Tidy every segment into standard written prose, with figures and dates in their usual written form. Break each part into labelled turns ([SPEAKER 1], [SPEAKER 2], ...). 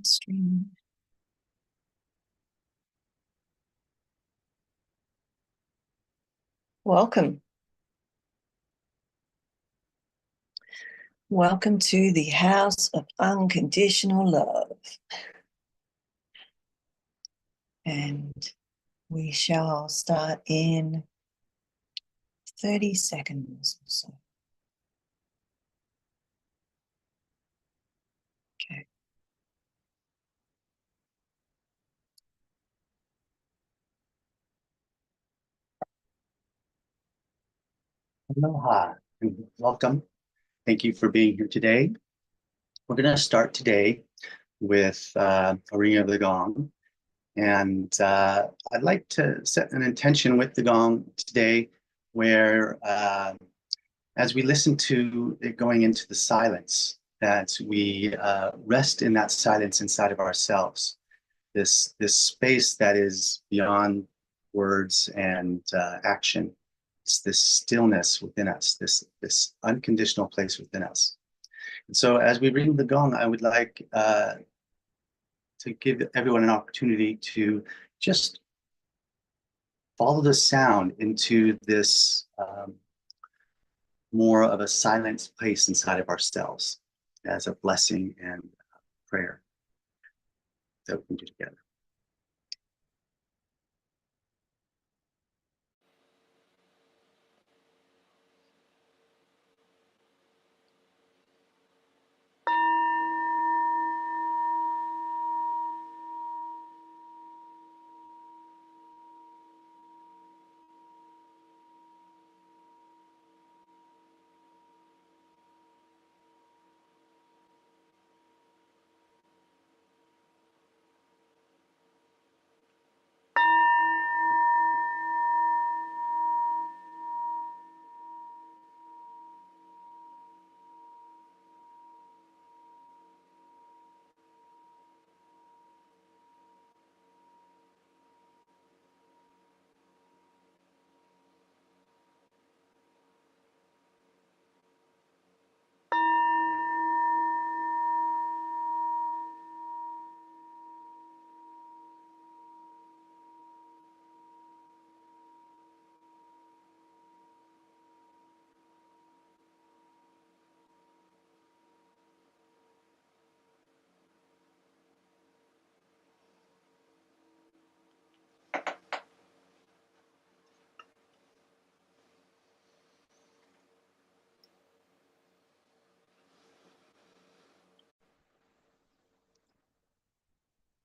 [SPEAKER 1] Stream. Welcome. Welcome to the House of Unconditional Love. And we shall start in 30 seconds or so. Okay.
[SPEAKER 2] Aloha and welcome. Thank you for being here today. We're going to start today with a ringing of the gong. And I'd like to set an intention with the gong today where as we listen to it going into the silence, that we rest in that silence inside of ourselves. This space that is beyond words and action. It's this stillness within us, this unconditional place within us. And so as we ring the gong, I would like to give everyone an opportunity to just follow the sound into this more of a silent place inside of ourselves as a blessing and prayer that we can do together.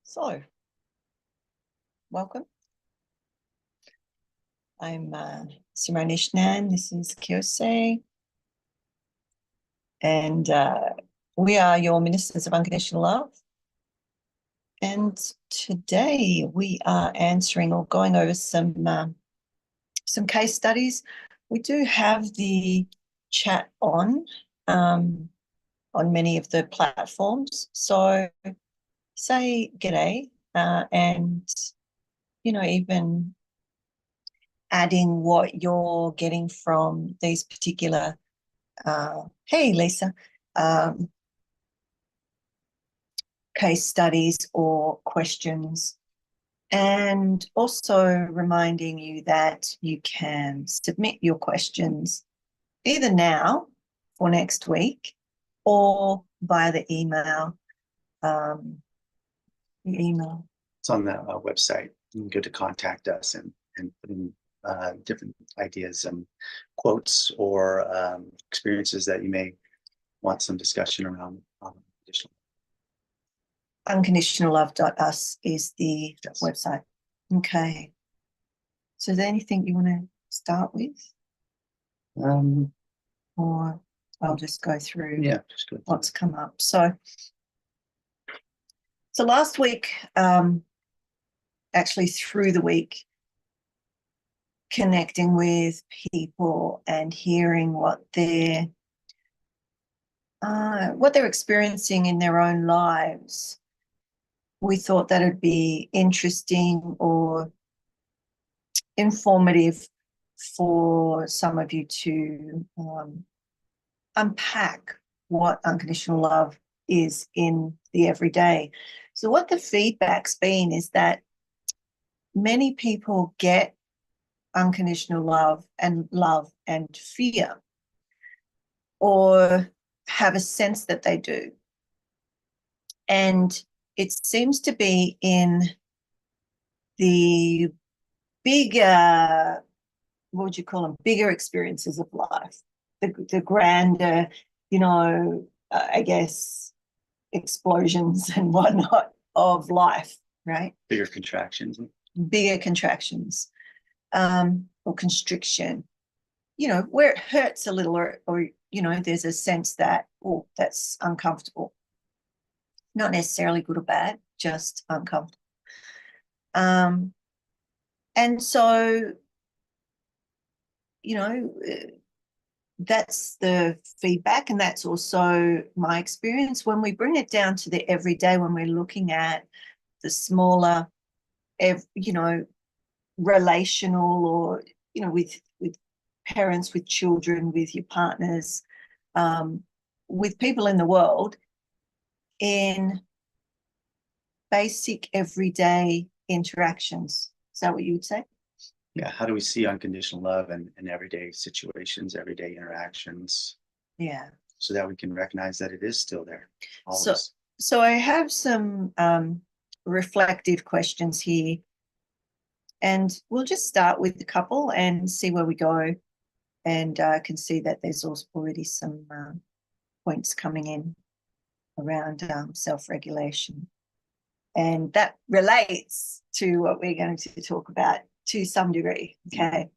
[SPEAKER 1] So, welcome. I'm Simone Ishnan. This is Kiyose. And we are your Ministers of Unconditional Love. And today we are answering or going over some case studies. We do have the chat on many of the platforms. So say g'day and, even adding what you're getting from these particular, hey, Lisa, case studies or questions. And also reminding you that you can submit your questions either now for next week or via the email.
[SPEAKER 2] It's on the website. You can go to contact us and put in different ideas and quotes or experiences that you may want some discussion around.
[SPEAKER 1] Unconditionallove.us is the website. Okay. So is there anything you want to start with? Or I'll just go through what's come up. So last week, actually through the week, connecting with people and hearing what they're experiencing in their own lives, we thought that it'd be interesting or informative for some of you to unpack what unconditional love is in the everyday. So what the feedback's been is that many people get unconditional love and fear, or have a sense that they do. And it seems to be in the bigger, what would you call them, bigger experiences of life, the grander, I guess, explosions and whatnot of life, right?
[SPEAKER 2] Bigger contractions.
[SPEAKER 1] Bigger contractions, or constriction, where it hurts a little, or there's a sense that, oh, that's uncomfortable. Not necessarily good or bad, just uncomfortable. And so, that's the feedback, and that's also my experience. When we bring it down to the everyday, when we're looking at the smaller, relational, or with parents, with children, with your partners, with people in the world, in basic everyday interactions. Is that what you would say?
[SPEAKER 2] Yeah. How do we see unconditional love in everyday situations, everyday interactions?
[SPEAKER 1] Yeah.
[SPEAKER 2] So that we can recognize that it is still there.
[SPEAKER 1] So I have some reflective questions here, and we'll just start with a couple and see where we go. And I can see that there's also already some points coming in around self-regulation. And that relates to what we're going to talk about to some degree, okay?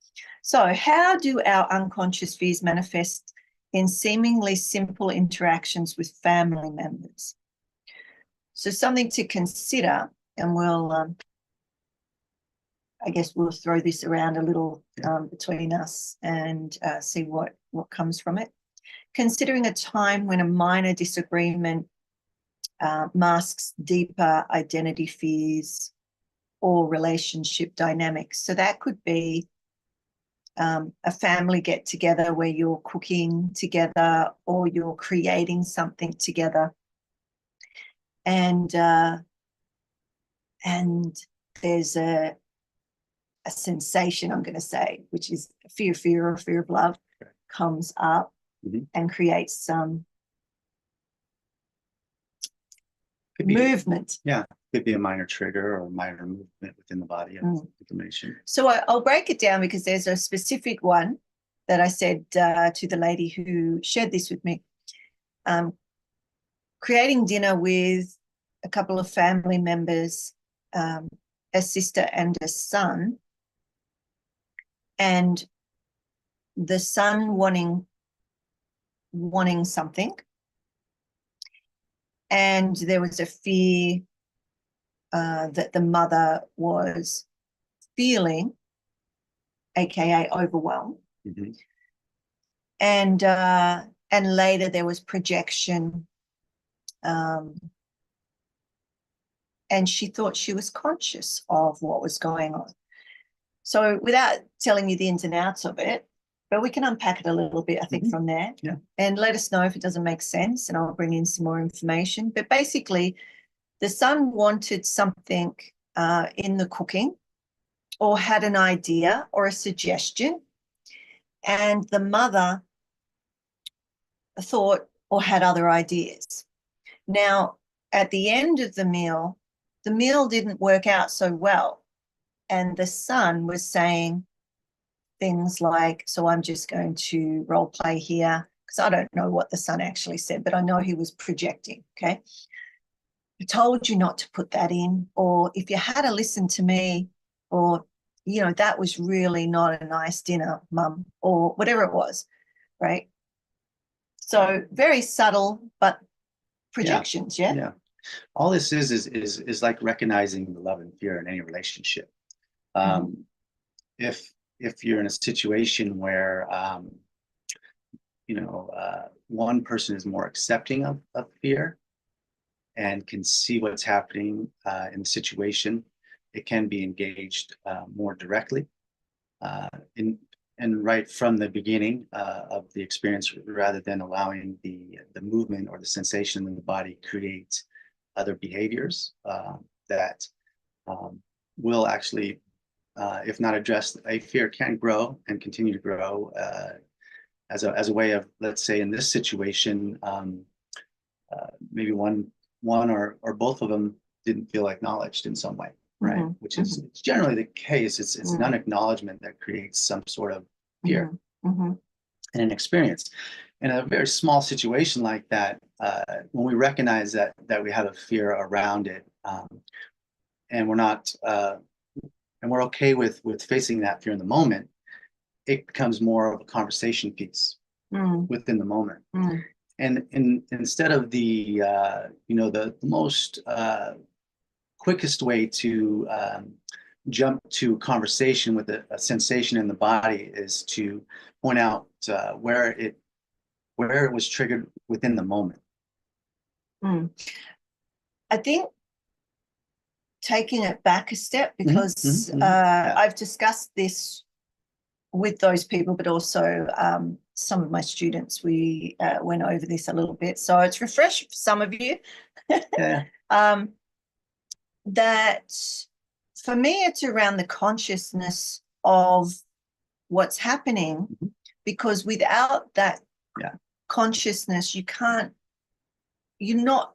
[SPEAKER 1] So how do our unconscious fears manifest in seemingly simple interactions with family members? So something to consider, and we'll, I guess we'll throw this around a little between us and see what comes from it. Considering a time when a minor disagreement masks deeper identity fears or relationship dynamics. So that could be a family get together where you're cooking together or you're creating something together, and there's a sensation, I'm going to say, which is fear or fear of love, comes up and creates some movement.
[SPEAKER 2] Yeah, could be a minor trigger or a minor movement within the body of information.
[SPEAKER 1] So I'll break it down, because there's a specific one that I said to the lady who shared this with me. Creating dinner with a couple of family members, a sister and a son, and the son wanting something, and there was a fear that the mother was feeling, aka overwhelmed, and later there was projection, and she thought she was conscious of what was going on. So without telling you the ins and outs of it, but we can unpack it a little bit, I think, from there.
[SPEAKER 2] Yeah.
[SPEAKER 1] And let us know if it doesn't make sense, and I'll bring in some more information. But basically, the son wanted something in the cooking, or had an idea or a suggestion, and the mother thought or had other ideas. Now, at the end of the meal didn't work out so well, and the son was saying things like, so I'm just going to role play here, because I don't know what the son actually said, but I know he was projecting, okay? I told you not to put that in, or if you had to listen to me, or, that was really not a nice dinner, mum, or whatever it was, right? So very subtle, but projections, yeah?
[SPEAKER 2] Yeah. All this is like recognizing the love and fear in any relationship. If you're in a situation where one person is more accepting of fear and can see what's happening in the situation, it can be engaged more directly. and right from the beginning of the experience, rather than allowing the movement or the sensation in the body create other behaviors that will actually, if not addressed, a fear can grow and continue to grow as a way of, let's say, in this situation, maybe one or both of them didn't feel acknowledged in some way, right?
[SPEAKER 1] Mhm,
[SPEAKER 2] Which is it's generally the case. It's an
[SPEAKER 1] mhm,
[SPEAKER 2] unacknowledgement that creates some sort of fear
[SPEAKER 1] mhm,
[SPEAKER 2] and an experience. In a very small situation like that, when we recognize that we have a fear around it, and we're not and we're okay with facing that fear in the moment, it becomes more of a conversation piece
[SPEAKER 1] mhm,
[SPEAKER 2] within the moment.
[SPEAKER 1] mhm,
[SPEAKER 2] And instead of the the most quickest way to jump to conversation with a sensation in the body is to point out where it was triggered within the moment.
[SPEAKER 1] mhm. I think taking it back a step,
[SPEAKER 2] Mhm,
[SPEAKER 1] because
[SPEAKER 2] mhm, yeah.
[SPEAKER 1] I've discussed this with those people, but also some of my students, we went over this a little bit. So it's refreshing for some of you.
[SPEAKER 2] Yeah.
[SPEAKER 1] um, that for me, it's around the consciousness of what's happening,
[SPEAKER 2] Mhm.
[SPEAKER 1] because without that
[SPEAKER 2] Yeah.
[SPEAKER 1] consciousness, you're not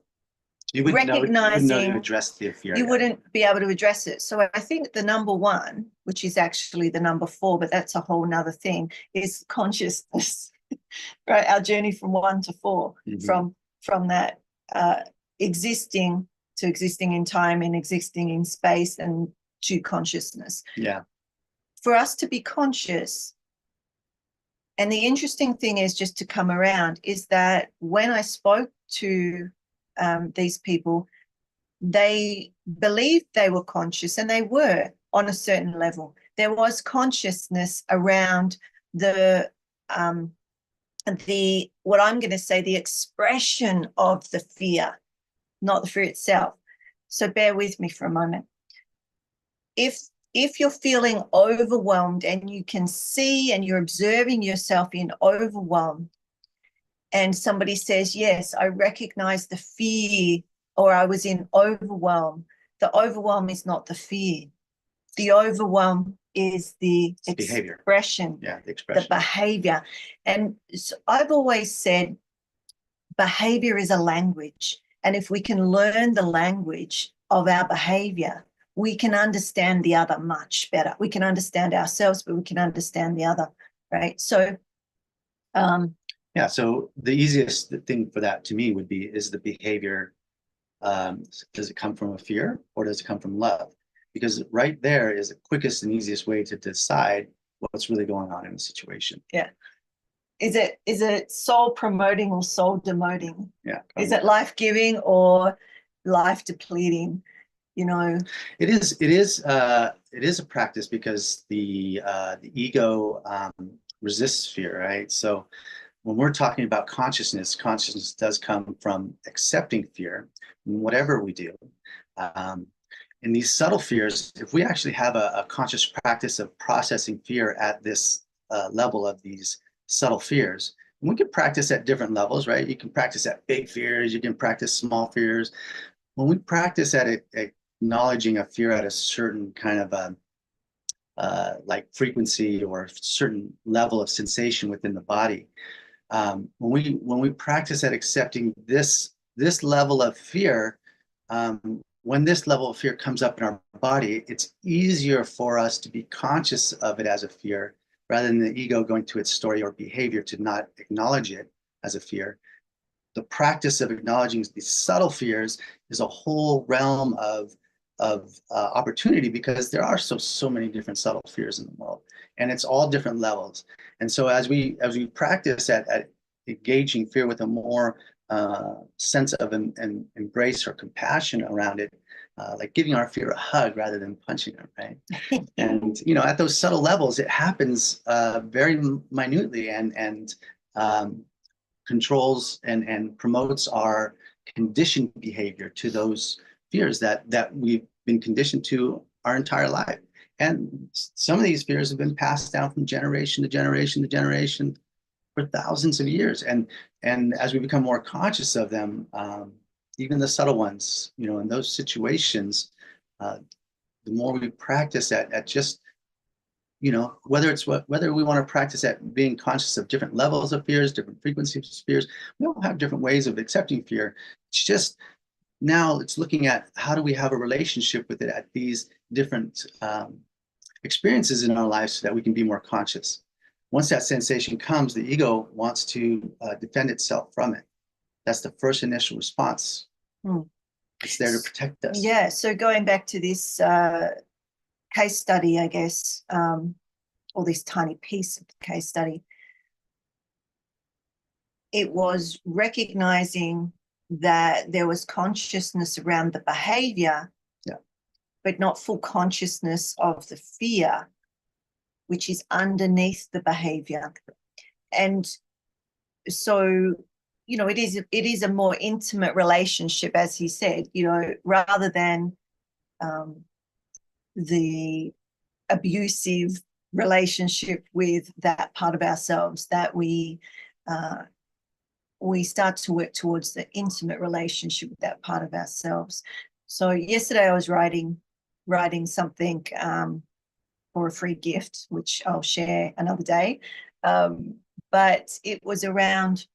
[SPEAKER 2] You wouldn't know to
[SPEAKER 1] recognizing,
[SPEAKER 2] address the fear.
[SPEAKER 1] you
[SPEAKER 2] Yeah.
[SPEAKER 1] wouldn't be able to address it. So I think the number one, which is actually the number four, but that's a whole nother thing, is consciousness. Right, our journey from one to four,
[SPEAKER 2] Mhm.
[SPEAKER 1] from that existing to existing in time and existing in space and to consciousness.
[SPEAKER 2] Yeah.
[SPEAKER 1] For us to be conscious, and the interesting thing is, just to come around, is that when I spoke to these people, they believed they were conscious, and they were on a certain level. There was consciousness around the what I'm going to say, the expression of the fear, not the fear itself. So bear with me for a moment. If you're feeling overwhelmed and you can see and you're observing yourself in overwhelm, and somebody says, yes, I recognize the fear, or I was in overwhelm, the overwhelm is not the fear. The overwhelm is the
[SPEAKER 2] Behavior.
[SPEAKER 1] expression,
[SPEAKER 2] Yeah, the
[SPEAKER 1] the
[SPEAKER 2] expression.
[SPEAKER 1] behavior. And so I've always said behavior is a language. And if we can learn the language of our behavior, we can understand the other much better. We can understand ourselves, but we can understand the other, right? So,
[SPEAKER 2] Yeah, so the easiest thing for that to me would be, is the behavior, does it come from a fear or does it come from love? Because right there is the quickest and easiest way to decide what's really going on in the situation.
[SPEAKER 1] yeah. Is it soul promoting or soul demoting?
[SPEAKER 2] Yeah.
[SPEAKER 1] Is it life giving or life depleting?
[SPEAKER 2] It is a practice, because the ego resists fear, right? So when we're talking about consciousness does come from accepting fear in whatever we do. Um, in these subtle fears, if we actually have a conscious practice of processing fear at this level of these subtle fears, and we can practice at different levels, right? You can practice at big fears, you can practice small fears. When we practice at acknowledging a fear at a certain kind of like frequency or certain level of sensation within the body, when we practice at accepting this level of fear, when this level of fear comes up in our body, it's easier for us to be conscious of it as a fear, rather than the ego going to its story or behavior to not acknowledge it as a fear. The practice of acknowledging these subtle fears is a whole realm of opportunity, because there are so many different subtle fears in the world, and it's all different levels. And so as we practice at engaging fear with a more sense of an embrace or compassion around it, like giving our fear a hug rather than punching it, right? And at those subtle levels, it happens very minutely, and controls and promotes our conditioned behavior to those fears that we've been conditioned to our entire life. And some of these fears have been passed down from generation to generation to generation for thousands of years. And as we become more conscious of them, even the subtle ones, you know, in those situations, the more we practice at just, you know, whether we want to practice at being conscious of different levels of fears, different frequencies of fears, we all have different ways of accepting fear. It's just now it's looking at how do we have a relationship with it at these different experiences in our lives so that we can be more conscious. Once that sensation comes, the ego wants to defend itself from it. That's the first initial response. It's there to protect us.
[SPEAKER 1] Yeah. So going back to this case study, I guess, or this tiny piece of the case study, it was recognizing that there was consciousness around the behavior, but not full consciousness of the fear, which is underneath the behavior. And so, you know, it is a more intimate relationship, as he said, you know, rather than the abusive relationship with that part of ourselves, that we start to work towards the intimate relationship with that part of ourselves. So yesterday I was writing something for a free gift, which I'll share another day. But it was around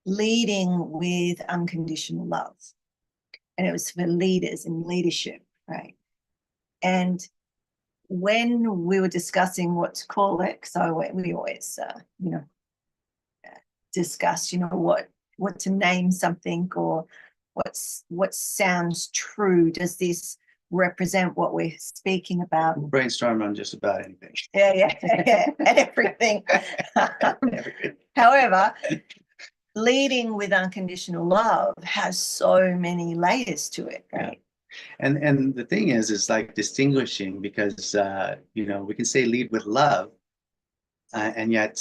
[SPEAKER 1] leading with unconditional love. And it was for leaders in leadership, right? And when we were discussing what to call it, because we always, you know, discuss, you know, what to name something, or what sounds true. Does this represent what we're speaking about?
[SPEAKER 2] We'll brainstorm on just about anything.
[SPEAKER 1] Yeah, everything.
[SPEAKER 2] Everything.
[SPEAKER 1] However, leading with unconditional love has so many layers to it, right?
[SPEAKER 2] And the thing is like distinguishing, because you know, we can say lead with love, and yet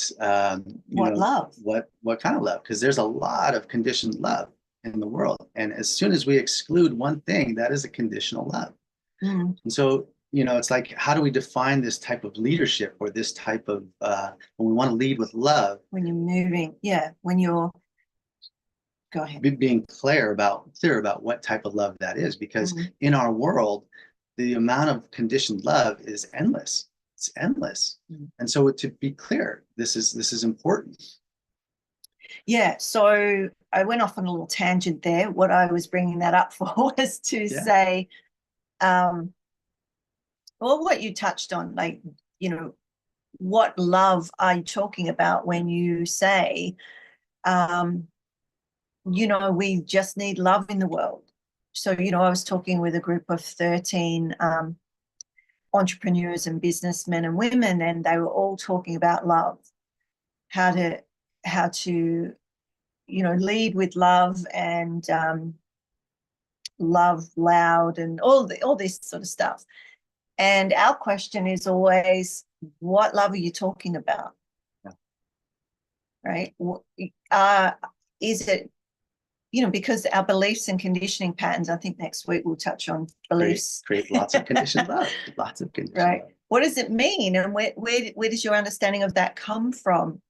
[SPEAKER 1] what love?
[SPEAKER 2] What kind of love? Because there's a lot of conditioned love in the world, and as soon as we exclude one thing, that is a conditional love. And so, you know, it's like, how do we define this type of leadership, or this type of when we want to lead with love?
[SPEAKER 1] When you're moving, when you're, go ahead.
[SPEAKER 2] Being clear about what type of love that is, because in our world, the amount of conditioned love is endless. It's endless. And so to be clear, this is important. Yeah.
[SPEAKER 1] So I went off on a little tangent there. What I was bringing that up for was to say, well, what you touched on, like, you know, what love are you talking about when you say, you know, we just need love in the world? So, you know, I was talking with a group of 13 entrepreneurs and businessmen and women, and they were all talking about love, how to, you know, lead with love, and love loud, and all this sort of stuff. And our question is always, what love are you talking about? Right? Is it, you know, because our beliefs and conditioning patterns, I think next week we'll touch on beliefs.
[SPEAKER 2] Create lots of conditioned love, lots of conditioned
[SPEAKER 1] right.
[SPEAKER 2] love.
[SPEAKER 1] What does it mean? And where does your understanding of that come from?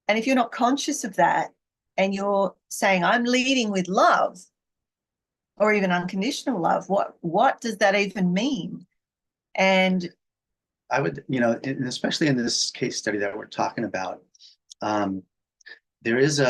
[SPEAKER 1] And if you're not conscious of that, and you're saying, I'm leading with love, or even unconditional love, what does that even mean? And
[SPEAKER 2] I would, you know, and especially in this case study that we're talking about, there is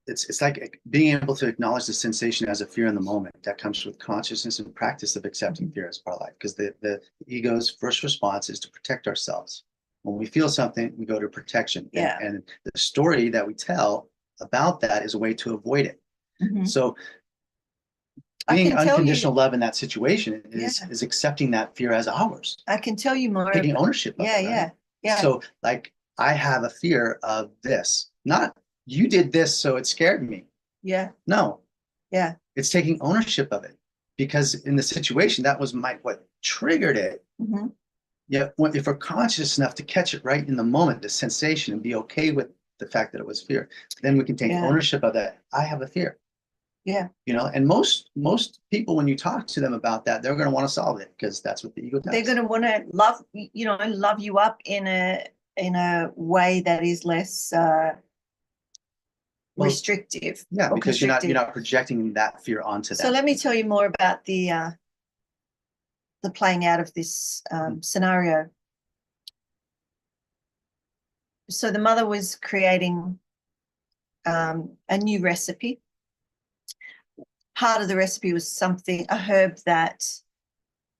[SPEAKER 2] it's like being able to acknowledge the sensation as a fear in the moment that comes with consciousness and practice of accepting fear as part of life. Because the ego's first response is to protect ourselves. When we feel something, we go to protection. And the story that we tell about that is a way to avoid it. So being unconditional love in that situation is accepting that fear as ours.
[SPEAKER 1] I can tell you more.
[SPEAKER 2] Taking ownership of it. Right? So like, I have a fear of this, not you did this, so it scared me. No. It's taking ownership of it, because in the situation, that was what triggered it. If we're conscious enough to catch it right in the moment, the sensation, and be okay with the fact that it was fear, then we can take ownership of that. I have a fear.
[SPEAKER 1] Yeah.
[SPEAKER 2] You know, and most people, when you talk to them about that, they're going to want to solve it because that's what the ego does.
[SPEAKER 1] They're going to want to love you up in a way that is less restrictive.
[SPEAKER 2] Yeah,
[SPEAKER 1] or
[SPEAKER 2] because you're
[SPEAKER 1] constrictive.
[SPEAKER 2] not projecting that fear onto them.
[SPEAKER 1] So let me tell you more about the playing out of this scenario. So the mother was creating a new recipe. Part of the recipe was a herb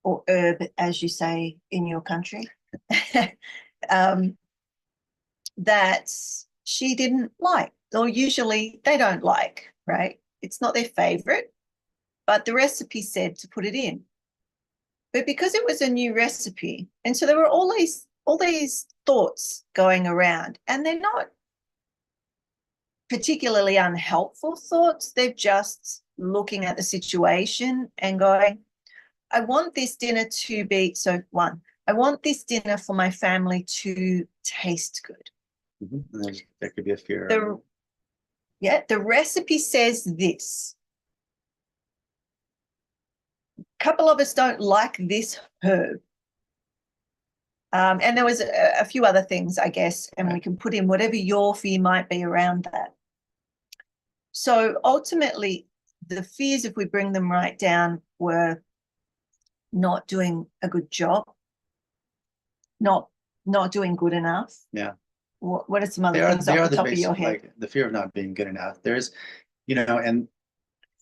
[SPEAKER 1] or herb, as you say in your country, that she didn't like, or usually they don't like, right? It's not their favorite, but the recipe said to put it in. But because it was a new recipe, and so there were all these thoughts going around, and they're not particularly unhelpful thoughts. They're just looking at the situation and going, I want this dinner to be, I want this dinner for my family to taste good.
[SPEAKER 2] There could be a fear.
[SPEAKER 1] The recipe says this. A couple of us don't like this herb. And there was a few other things, I guess, and we can put in whatever your fear might be around that. So ultimately, the fears, if we bring them right down, were not doing a good job, not doing good enough.
[SPEAKER 2] Yeah.
[SPEAKER 1] What are some other things off the top of your head?
[SPEAKER 2] Like the fear of not being good enough. There's, and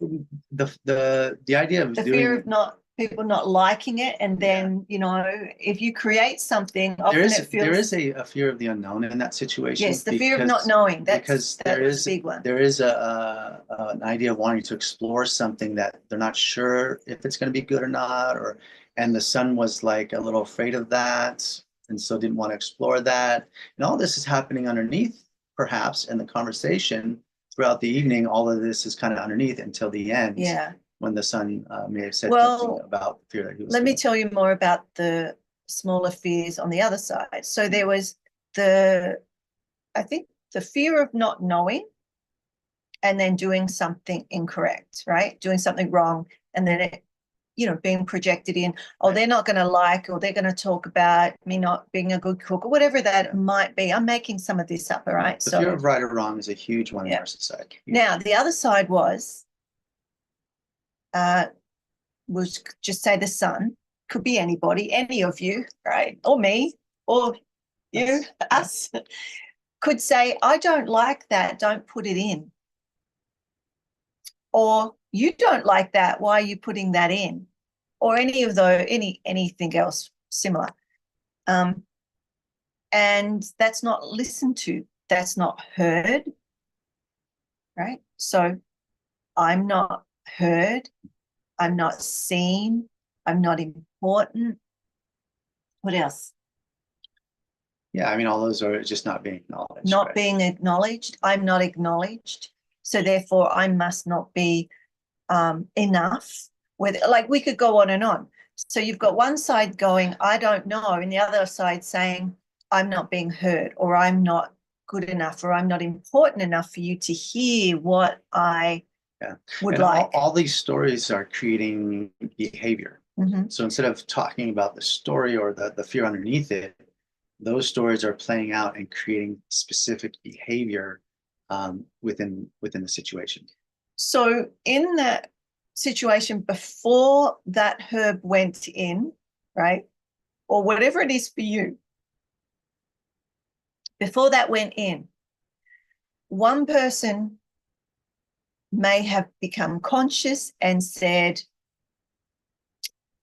[SPEAKER 2] the idea of
[SPEAKER 1] the fear of people not liking it, and then if you create something, often it feels
[SPEAKER 2] there is a fear of the unknown in that situation.
[SPEAKER 1] Yes, the fear of not knowing. That's a big one.
[SPEAKER 2] There is an idea of wanting to explore something that they're not sure if it's going to be good or not, and the son was like a little afraid of that, and so didn't want to explore that. And all this is happening underneath, perhaps, in the conversation throughout the evening. All of this is kind of underneath until the end.
[SPEAKER 1] Yeah.
[SPEAKER 2] When the son may have said something about the fear that he was.
[SPEAKER 1] Let me tell you more about the smaller fears on the other side. So there was I think the fear of not knowing and then doing something incorrect, right? Doing something wrong, and then it, being projected in, they're not going to like, or they're going to talk about me not being a good cook, or whatever that might be. I'm making some of this up, all right?
[SPEAKER 2] The fear of right or wrong is a huge one in our society.
[SPEAKER 1] Now, the other side was, we'll just say the son, could be anybody, any of you, right? Or me, or you, us, could say, I don't like that, don't put it in. Or you don't like that, why are you putting that in? Or any of those, anything else similar. And that's not listened to, that's not heard, right? So I'm not heard, I'm not seen, I'm not important. What else?
[SPEAKER 2] Yeah, I mean, all those are just not being acknowledged.
[SPEAKER 1] Not being acknowledged. I'm not acknowledged. So therefore, I must not be enough. We could go on and on. So you've got one side going, I don't know, and the other side saying, I'm not being heard, or I'm not good enough, or I'm not important enough for you to hear what I would like.
[SPEAKER 2] All these stories are creating behavior.
[SPEAKER 1] Mm-hmm.
[SPEAKER 2] So instead of talking about the story or the fear underneath it, those stories are playing out and creating specific behavior within the situation.
[SPEAKER 1] So in that situation, before that herb went in, right, or whatever it is for you, before that went in, one person may have become conscious and said,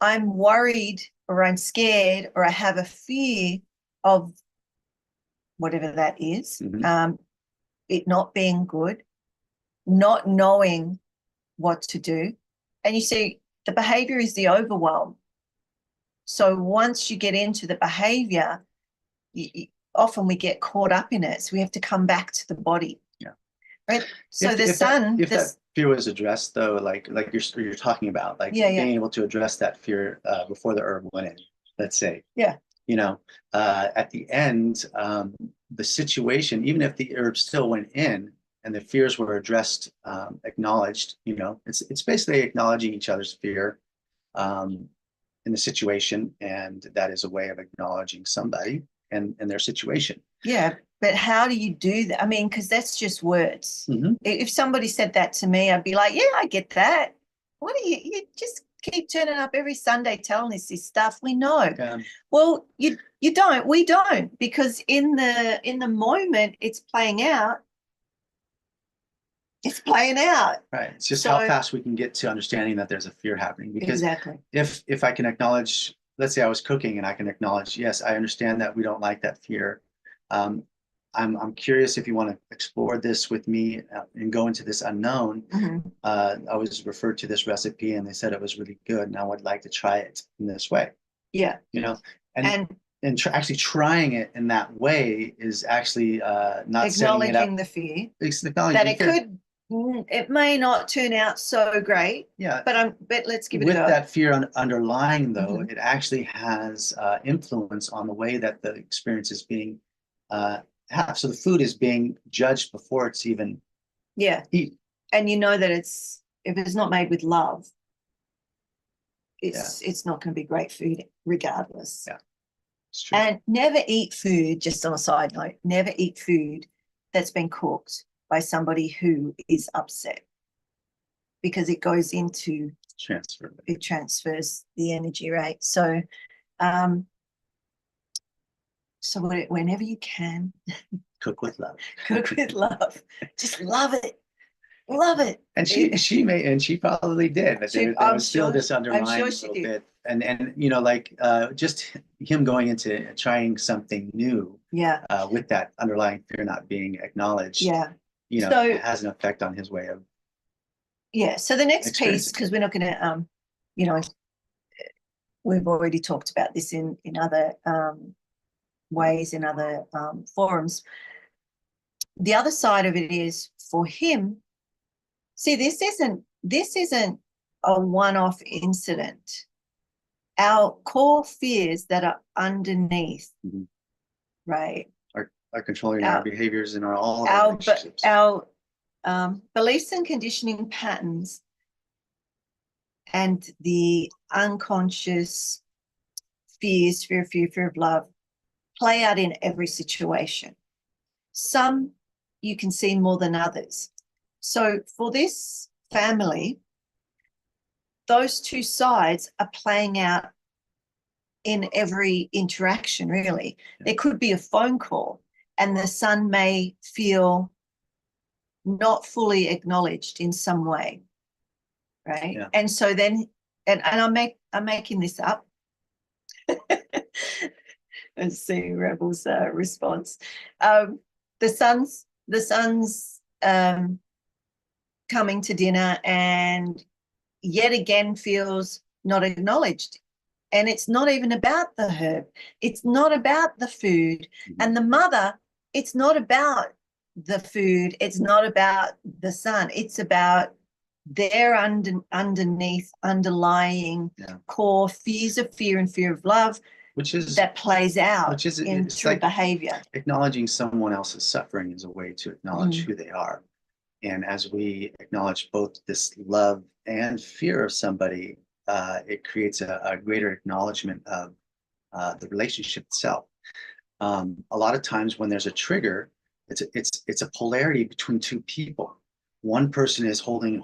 [SPEAKER 1] I'm worried, or I'm scared, or I have a fear of whatever that is, it not being good, not knowing what to do. And you see, the behavior is the overwhelm. So once you get into the behavior, often we get caught up in it. So we have to come back to the body.
[SPEAKER 2] Yeah.
[SPEAKER 1] Right. So
[SPEAKER 2] if that fear was addressed, though, like you're talking about, being able to address that fear before the herb went in, let's say.
[SPEAKER 1] Yeah.
[SPEAKER 2] At the end, the situation, even if the herb still went in the fears were addressed, acknowledged, it's basically acknowledging each other's fear in the situation, and that is a way of acknowledging somebody and their situation.
[SPEAKER 1] Yeah, but how do you do that? I mean, because that's just words.
[SPEAKER 2] Mm-hmm.
[SPEAKER 1] If somebody said that to me, I'd be like, yeah, I get that. What do you just keep turning up every Sunday telling us this stuff? We know.
[SPEAKER 2] Yeah.
[SPEAKER 1] Well, you don't, we don't, because in the moment it's playing out. It's playing out.
[SPEAKER 2] Right. It's just how fast we can get to understanding that there's a fear happening. Because
[SPEAKER 1] exactly.
[SPEAKER 2] If I can acknowledge, let's say I was cooking and I can acknowledge, yes, I understand that we don't like that fear. I'm curious if you want to explore this with me and go into this unknown.
[SPEAKER 1] Mm-hmm.
[SPEAKER 2] I was referred to this recipe and they said it was really good, and I would like to try it in this way.
[SPEAKER 1] Yeah.
[SPEAKER 2] And actually trying it in that way is actually not setting it up.
[SPEAKER 1] The fear.
[SPEAKER 2] Acknowledging
[SPEAKER 1] that it could. It may not turn out so great.
[SPEAKER 2] Yeah.
[SPEAKER 1] But let's give it a go.
[SPEAKER 2] With that fear underlying, though,
[SPEAKER 1] Mm-hmm.
[SPEAKER 2] it actually has influence on the way that the experience is being have. So the food is being judged before it's even eaten.
[SPEAKER 1] And you know that if it's not made with love, it's not going to be great food regardless.
[SPEAKER 2] Yeah, it's true.
[SPEAKER 1] And never eat food, just on a side note, never eat food that's been cooked by somebody who is upset, because it goes into it transfers the energy, right? So whenever you can,
[SPEAKER 2] cook with love.
[SPEAKER 1] Cook with love. Just love it. Love it.
[SPEAKER 2] And she probably did, but there was still this underlying little bit. And just him going into trying something new.
[SPEAKER 1] Yeah.
[SPEAKER 2] With that underlying fear not being acknowledged.
[SPEAKER 1] Yeah.
[SPEAKER 2] It has an effect on his way of.
[SPEAKER 1] Yeah. So the next piece, because we're not going to, we've already talked about this in other ways, in other forums. The other side of it is for him. See, this isn't a one-off incident. Our core fears that are underneath, mm-hmm. right,
[SPEAKER 2] are controlling our behaviors in all our relationships.
[SPEAKER 1] Our beliefs and conditioning patterns and the unconscious fears, fear of love, play out in every situation. Some you can see more than others. So for this family, those two sides are playing out in every interaction, really. Yeah. There could be a phone call and the son may feel not fully acknowledged in some way, right? Yeah. And so then, and I'm making this up. And seeing Rebel's response. The son's coming to dinner and yet again feels not acknowledged. And it's not even about the herb. It's not about the food. Mm-hmm. And the mother, it's not about the food. It's not about the son. It's about their underneath, underlying core fears of fear and fear of love, that plays out through behavior.
[SPEAKER 2] Acknowledging someone else's suffering is a way to acknowledge who they are. And as we acknowledge both this love and fear of somebody, it creates a greater acknowledgement of the relationship itself. A lot of times when there's a trigger, it's a polarity between two people. One person is holding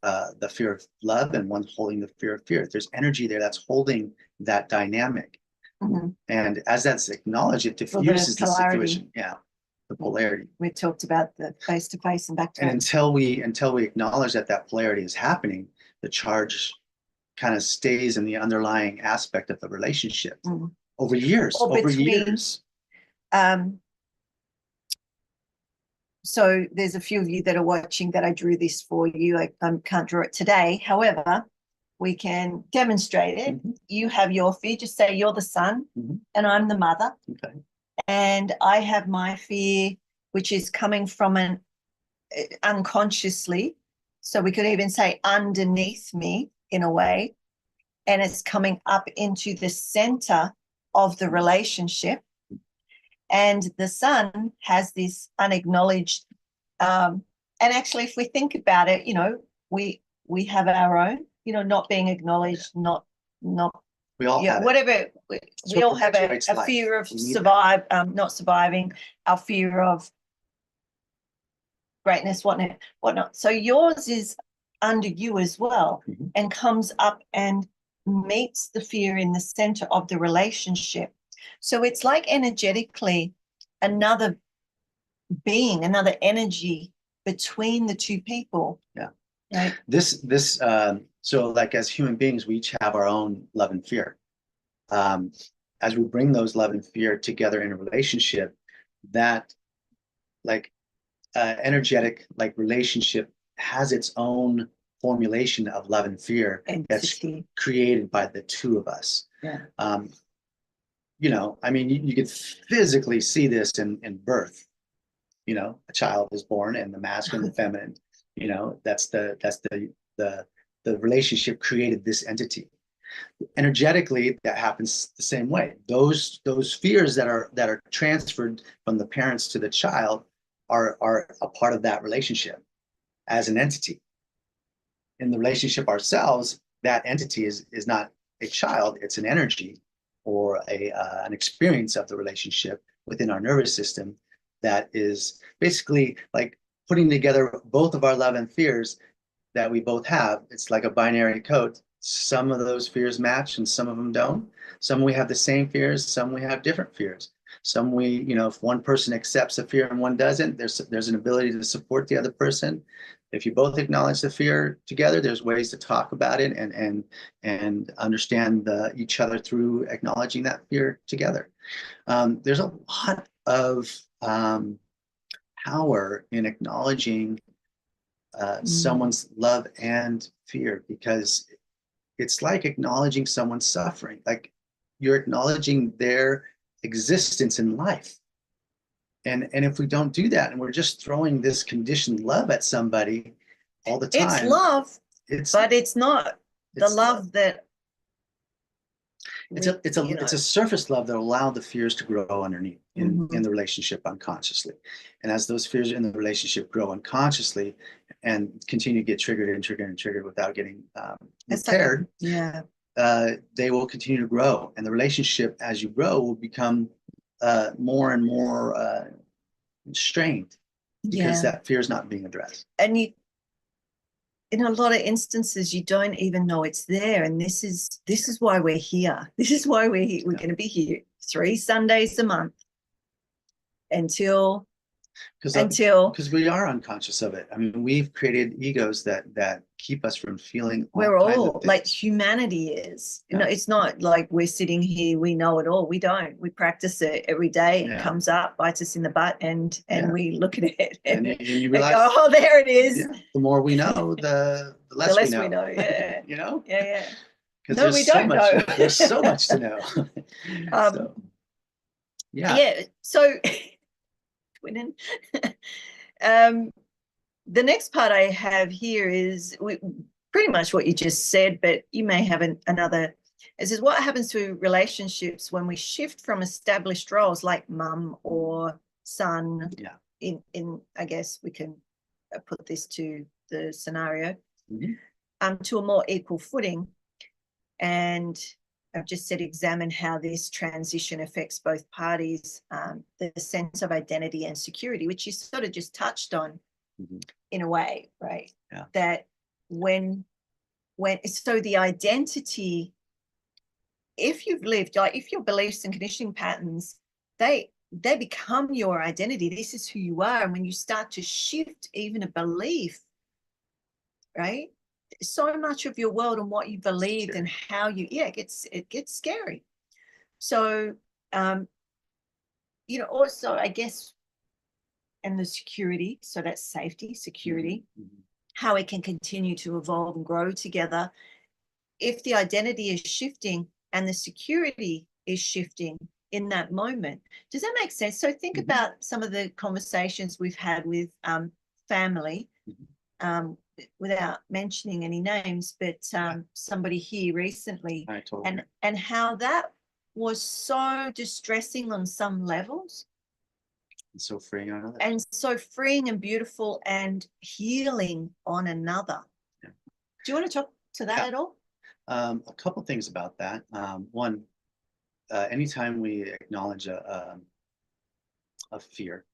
[SPEAKER 2] the fear of love, and one's holding the fear of fear. There's energy there that's holding that dynamic. Mm-hmm. And as that's acknowledged, it diffuses the situation. Yeah, the polarity.
[SPEAKER 1] We talked about the face-to-face and back-to-back.
[SPEAKER 2] And until we acknowledge that polarity is happening, the charge kind of stays in the underlying aspect of the relationship over years.
[SPEAKER 1] So there's a few of you that are watching that I drew this for you. I can't draw it today. However, we can demonstrate it. Mm-hmm. You have your fear. Just say you're the son and I'm the mother.
[SPEAKER 2] Okay.
[SPEAKER 1] And I have my fear, which is coming from an unconsciously. So we could even say underneath me in a way. And it's coming up into the center of the relationship. And the son has this unacknowledged And actually, if we think about it, you know, we have our own, you know, not being acknowledged, not
[SPEAKER 2] We all
[SPEAKER 1] yeah,
[SPEAKER 2] have it.
[SPEAKER 1] whatever. We all have a
[SPEAKER 2] perpetuates life.
[SPEAKER 1] fear of
[SPEAKER 2] We need that.
[SPEAKER 1] not surviving, our fear of greatness, whatnot. So yours is under you as well,
[SPEAKER 2] Mhm.
[SPEAKER 1] and comes up and meets the fear in the center of the relationship. So it's like energetically another being, another energy between the two people.
[SPEAKER 2] Yeah.
[SPEAKER 1] Right.
[SPEAKER 2] So like as human beings, we each have our own love and fear. As we bring those love and fear together in a relationship, that like energetic like relationship has its own formulation of love and fear that's
[SPEAKER 1] Entity.
[SPEAKER 2] created by the two of us.
[SPEAKER 1] Yeah.
[SPEAKER 2] You know, I mean, you could physically see this in birth. You know, a child is born and the masculine and the feminine, you know, the relationship created this entity. Energetically, that happens the same way. Those fears that are transferred from the parents to the child are a part of that relationship as an entity. In the relationship ourselves, that entity is not a child, it's an energy or an experience of the relationship within our nervous system that is basically like putting together both of our love and fears that we both have. It's like a binary code. Some of those fears match and some of them don't. Some we have the same fears, some we have different fears. Some we, you know, if one person accepts a fear and one doesn't, there's an ability to support the other person. If you both acknowledge the fear together, there's ways to talk about it and understand each other through acknowledging that fear together. There's a lot of power in acknowledging someone's love and fear, because it's like acknowledging someone's suffering. Like you're acknowledging their existence in life. And if we don't do that and we're just throwing this conditioned love at somebody all the time,
[SPEAKER 1] It's love, but it's not the love that
[SPEAKER 2] it's a surface love that allow the fears to grow underneath in the relationship unconsciously. And as those fears in the relationship grow unconsciously and continue to get triggered and triggered and triggered without getting repaired, they will continue to grow. And the relationship, as you grow, will become more and more strained because that fear is not being addressed.
[SPEAKER 1] And you, in a lot of instances, you don't even know it's there. And this is why we're here. This is why we're going to be here 3 Sundays a month until
[SPEAKER 2] because we are unconscious of it. I mean, we've created egos that keep us from feeling
[SPEAKER 1] we're all like humanity is. You know, it's not like we're sitting here, we know it all. We don't. We practice it every day. It comes up, bites us in the butt, and we look at it and you realize, oh, there it is.
[SPEAKER 2] The more we know, the less we know.
[SPEAKER 1] Yeah.
[SPEAKER 2] You know?
[SPEAKER 1] Yeah.
[SPEAKER 2] Because we don't know. There's so much to know. So
[SPEAKER 1] twinning. The next part I have here is pretty much what you just said, but you may have another. It says, what happens to relationships when we shift from established roles like mum or son? In I guess we can put this to the scenario, to a more equal footing. And I've just said, examine how this transition affects both parties, the sense of identity and security, which you sort of just touched on in a way, right?
[SPEAKER 2] Yeah.
[SPEAKER 1] That when so the identity, if you've lived, like if your beliefs and conditioning patterns, they become your identity. This is who you are. And when you start to shift even a belief, right? So much of your world and what you believed and how you, it gets scary. So, you know, also, I guess, and the security, so that's safety, security, how it can continue to evolve and grow together. If the identity is shifting and the security is shifting in that moment, does that make sense? So think about some of the conversations we've had with family, without mentioning any names, but somebody here recently, and how that was so distressing on some levels,
[SPEAKER 2] and so freeing on others.
[SPEAKER 1] And so freeing and beautiful and healing on another.
[SPEAKER 2] Yeah.
[SPEAKER 1] Do you want to talk to that at all?
[SPEAKER 2] A couple things about that. One, anytime we acknowledge a fear,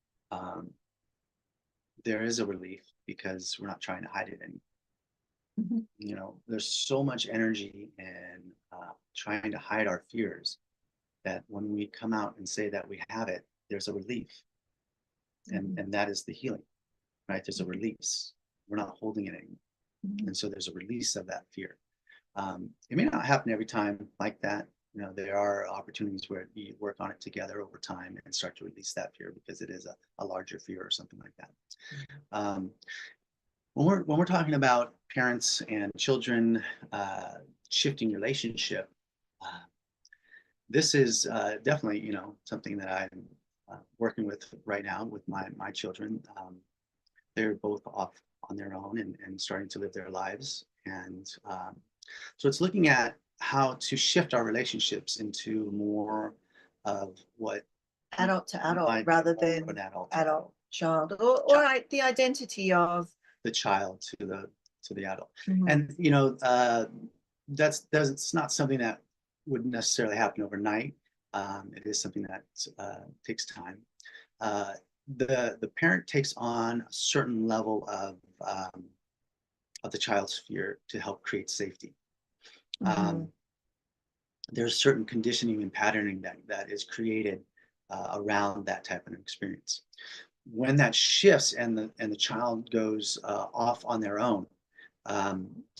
[SPEAKER 2] there is a relief because we're not trying to hide it anymore. You know, there's so much energy in trying to hide our fears that when we come out and say that we have it, there's a relief. And that is the healing, right? There's a release. We're not holding it anymore. And so there's a release of that fear. It may not happen every time like that. You know, there are opportunities where you work on it together over time and start to release that fear because it is a larger fear or something like that. When we're talking about parents and children shifting relationship, this is definitely, you know, something that I'm working with right now with my children. They're both off on their own and starting to live their lives. And so it's looking at how to shift our relationships into more of what
[SPEAKER 1] adult to adult rather than
[SPEAKER 2] an adult
[SPEAKER 1] child, or the identity of
[SPEAKER 2] the child to the adult. And you know, that's not something that would necessarily happen overnight. It is something that takes time. The parent takes on a certain level of the child's fear to help create safety. There's certain conditioning and patterning that is created around that type of experience. When that shifts and the child goes off on their own,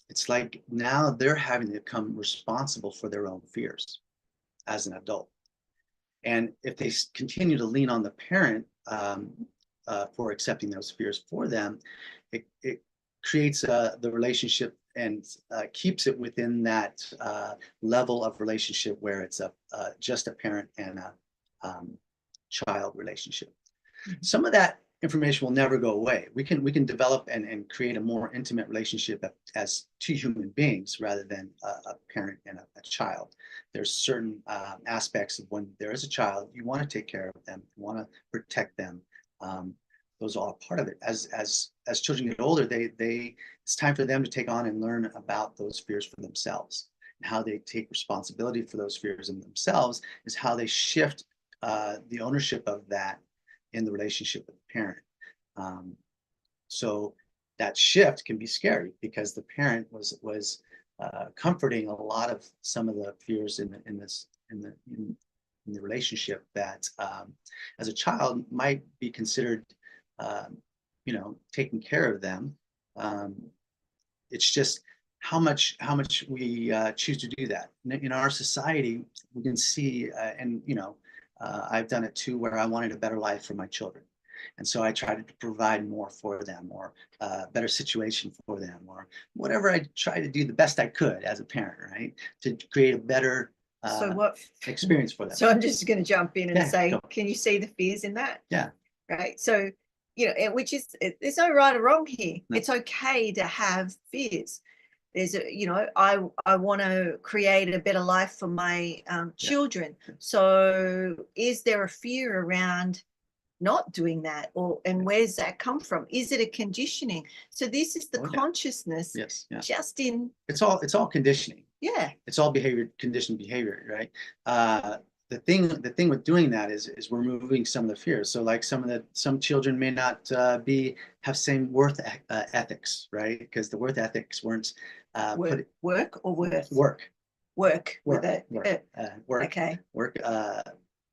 [SPEAKER 2] it's like now they're having to become responsible for their own fears as an adult. And if they continue to lean on the parent for accepting those fears for them, it creates the relationship and keeps it within that level of relationship where it's just a parent and a child relationship. Some of that information will never go away. We can develop and create a more intimate relationship as two human beings rather than a parent and a child. There's certain aspects of when there is a child, you want to take care of them, you want to protect them. Those are all part of it. As children get older, it's time for them to take on and learn about those fears for themselves. And how they take responsibility for those fears in themselves is how they shift the ownership of that in the relationship with the parent. So that shift can be scary because the parent was comforting a lot of some of the fears in the relationship that as a child might be considered you know, taking care of them. It's just how much we choose to do that. In our society, we can see, and you know, I've done it too, where I wanted a better life for my children. And so I tried to provide more for them, or a better situation for them, or whatever. I tried to do the best I could as a parent, right? To create a better experience for them.
[SPEAKER 1] So I'm just going to jump in and say, can you see the fears in that?
[SPEAKER 2] Yeah.
[SPEAKER 1] Right. So, you know, which is, there's no right or wrong here. No. It's okay to have fears. There's a, you know, I want to create a better life for my children. So is there a fear around not doing that, and where's that come from? Is it a conditioning? So this is the consciousness.
[SPEAKER 2] Yes. Yeah.
[SPEAKER 1] Just in.
[SPEAKER 2] It's all conditioning.
[SPEAKER 1] Yeah.
[SPEAKER 2] It's all conditioned behavior, right? The thing with doing that is we're removing some of the fears. So like some children may not have same worth ethics, right? Because the worth ethics weren't
[SPEAKER 1] work or worth?
[SPEAKER 2] Work.
[SPEAKER 1] Okay.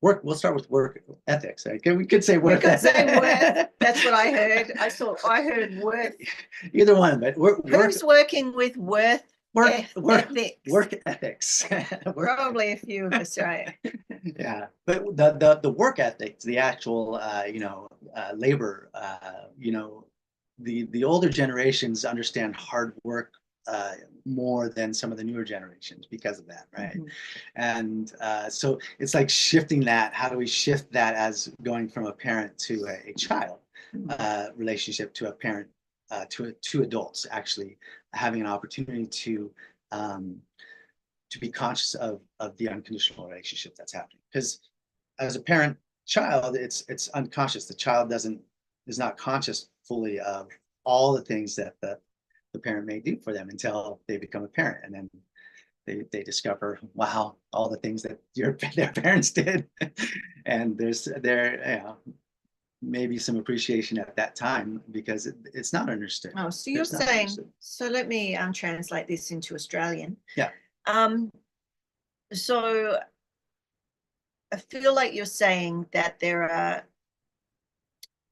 [SPEAKER 2] Work. We'll start with work ethics. Right? We could say worth.
[SPEAKER 1] We could say worth. That's what I heard. I heard worth.
[SPEAKER 2] Either one, but
[SPEAKER 1] who's working with worth?
[SPEAKER 2] Ethics. Work ethics.
[SPEAKER 1] Probably a few of us, right?
[SPEAKER 2] Yeah, but the work ethics, the actual labor, the older generations understand hard work more than some of the newer generations because of that, right? And so it's like shifting that. How do we shift that as going from a parent to a child relationship to a parent to two adults actually having an opportunity to be conscious of the unconditional relationship that's happening? Because as a parent, child, it's unconscious. The child is not conscious fully of all the things that the parent may do for them until they become a parent, and then they discover, wow, all the things that their parents did, and maybe some appreciation at that time because it's not understood.
[SPEAKER 1] Oh, so you're saying, so let me translate this into Australian.
[SPEAKER 2] Yeah.
[SPEAKER 1] So I feel like you're saying that there are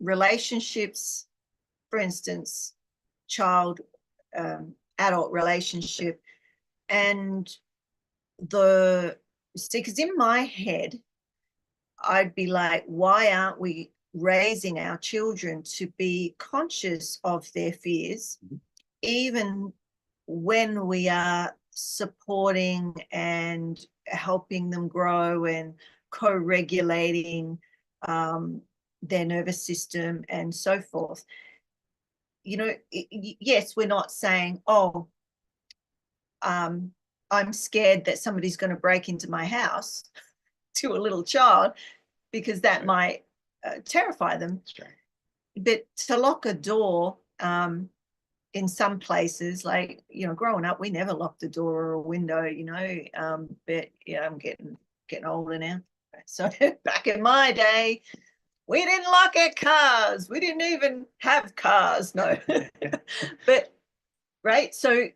[SPEAKER 1] relationships, for instance, child adult relationship, and because in my head I'd be like, why aren't we raising our children to be conscious of their fears, even when we are supporting and helping them grow and co-regulating their nervous system and so forth? Yes, we're not saying, oh, I'm scared that somebody's going to break into my house to a little child, because that might terrify them. But to lock a door, in some places, like, growing up, we never locked a door or a window, but I'm getting older now. So back in my day, we didn't lock our cars. We didn't even have cars. No. But right. So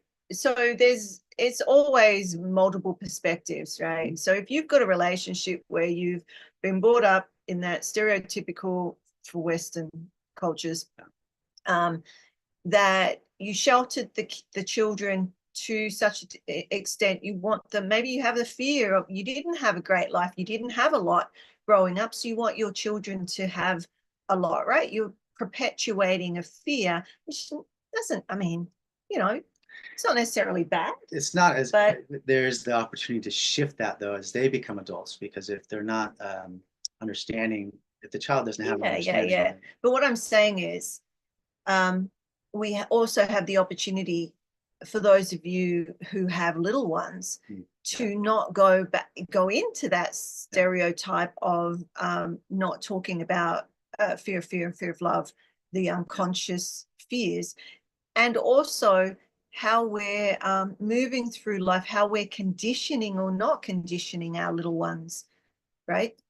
[SPEAKER 1] it's always multiple perspectives, right? So if you've got a relationship where you've been brought up in that stereotypical, for Western cultures, that you sheltered the children to such an extent, you want them, maybe you have the fear of, you didn't have a great life, you didn't have a lot growing up, so you want your children to have a lot, right? You're perpetuating a fear, which doesn't, it's not necessarily bad.
[SPEAKER 2] It's not, but there's the opportunity to shift that though as they become adults, because if they're not understanding, if the child doesn't have understanding.
[SPEAKER 1] But what I'm saying is, we also have the opportunity for those of you who have little ones to not go into that stereotype of not talking about fear of love, the unconscious fears, and also how we're moving through life, how we're conditioning or not conditioning our little ones, right?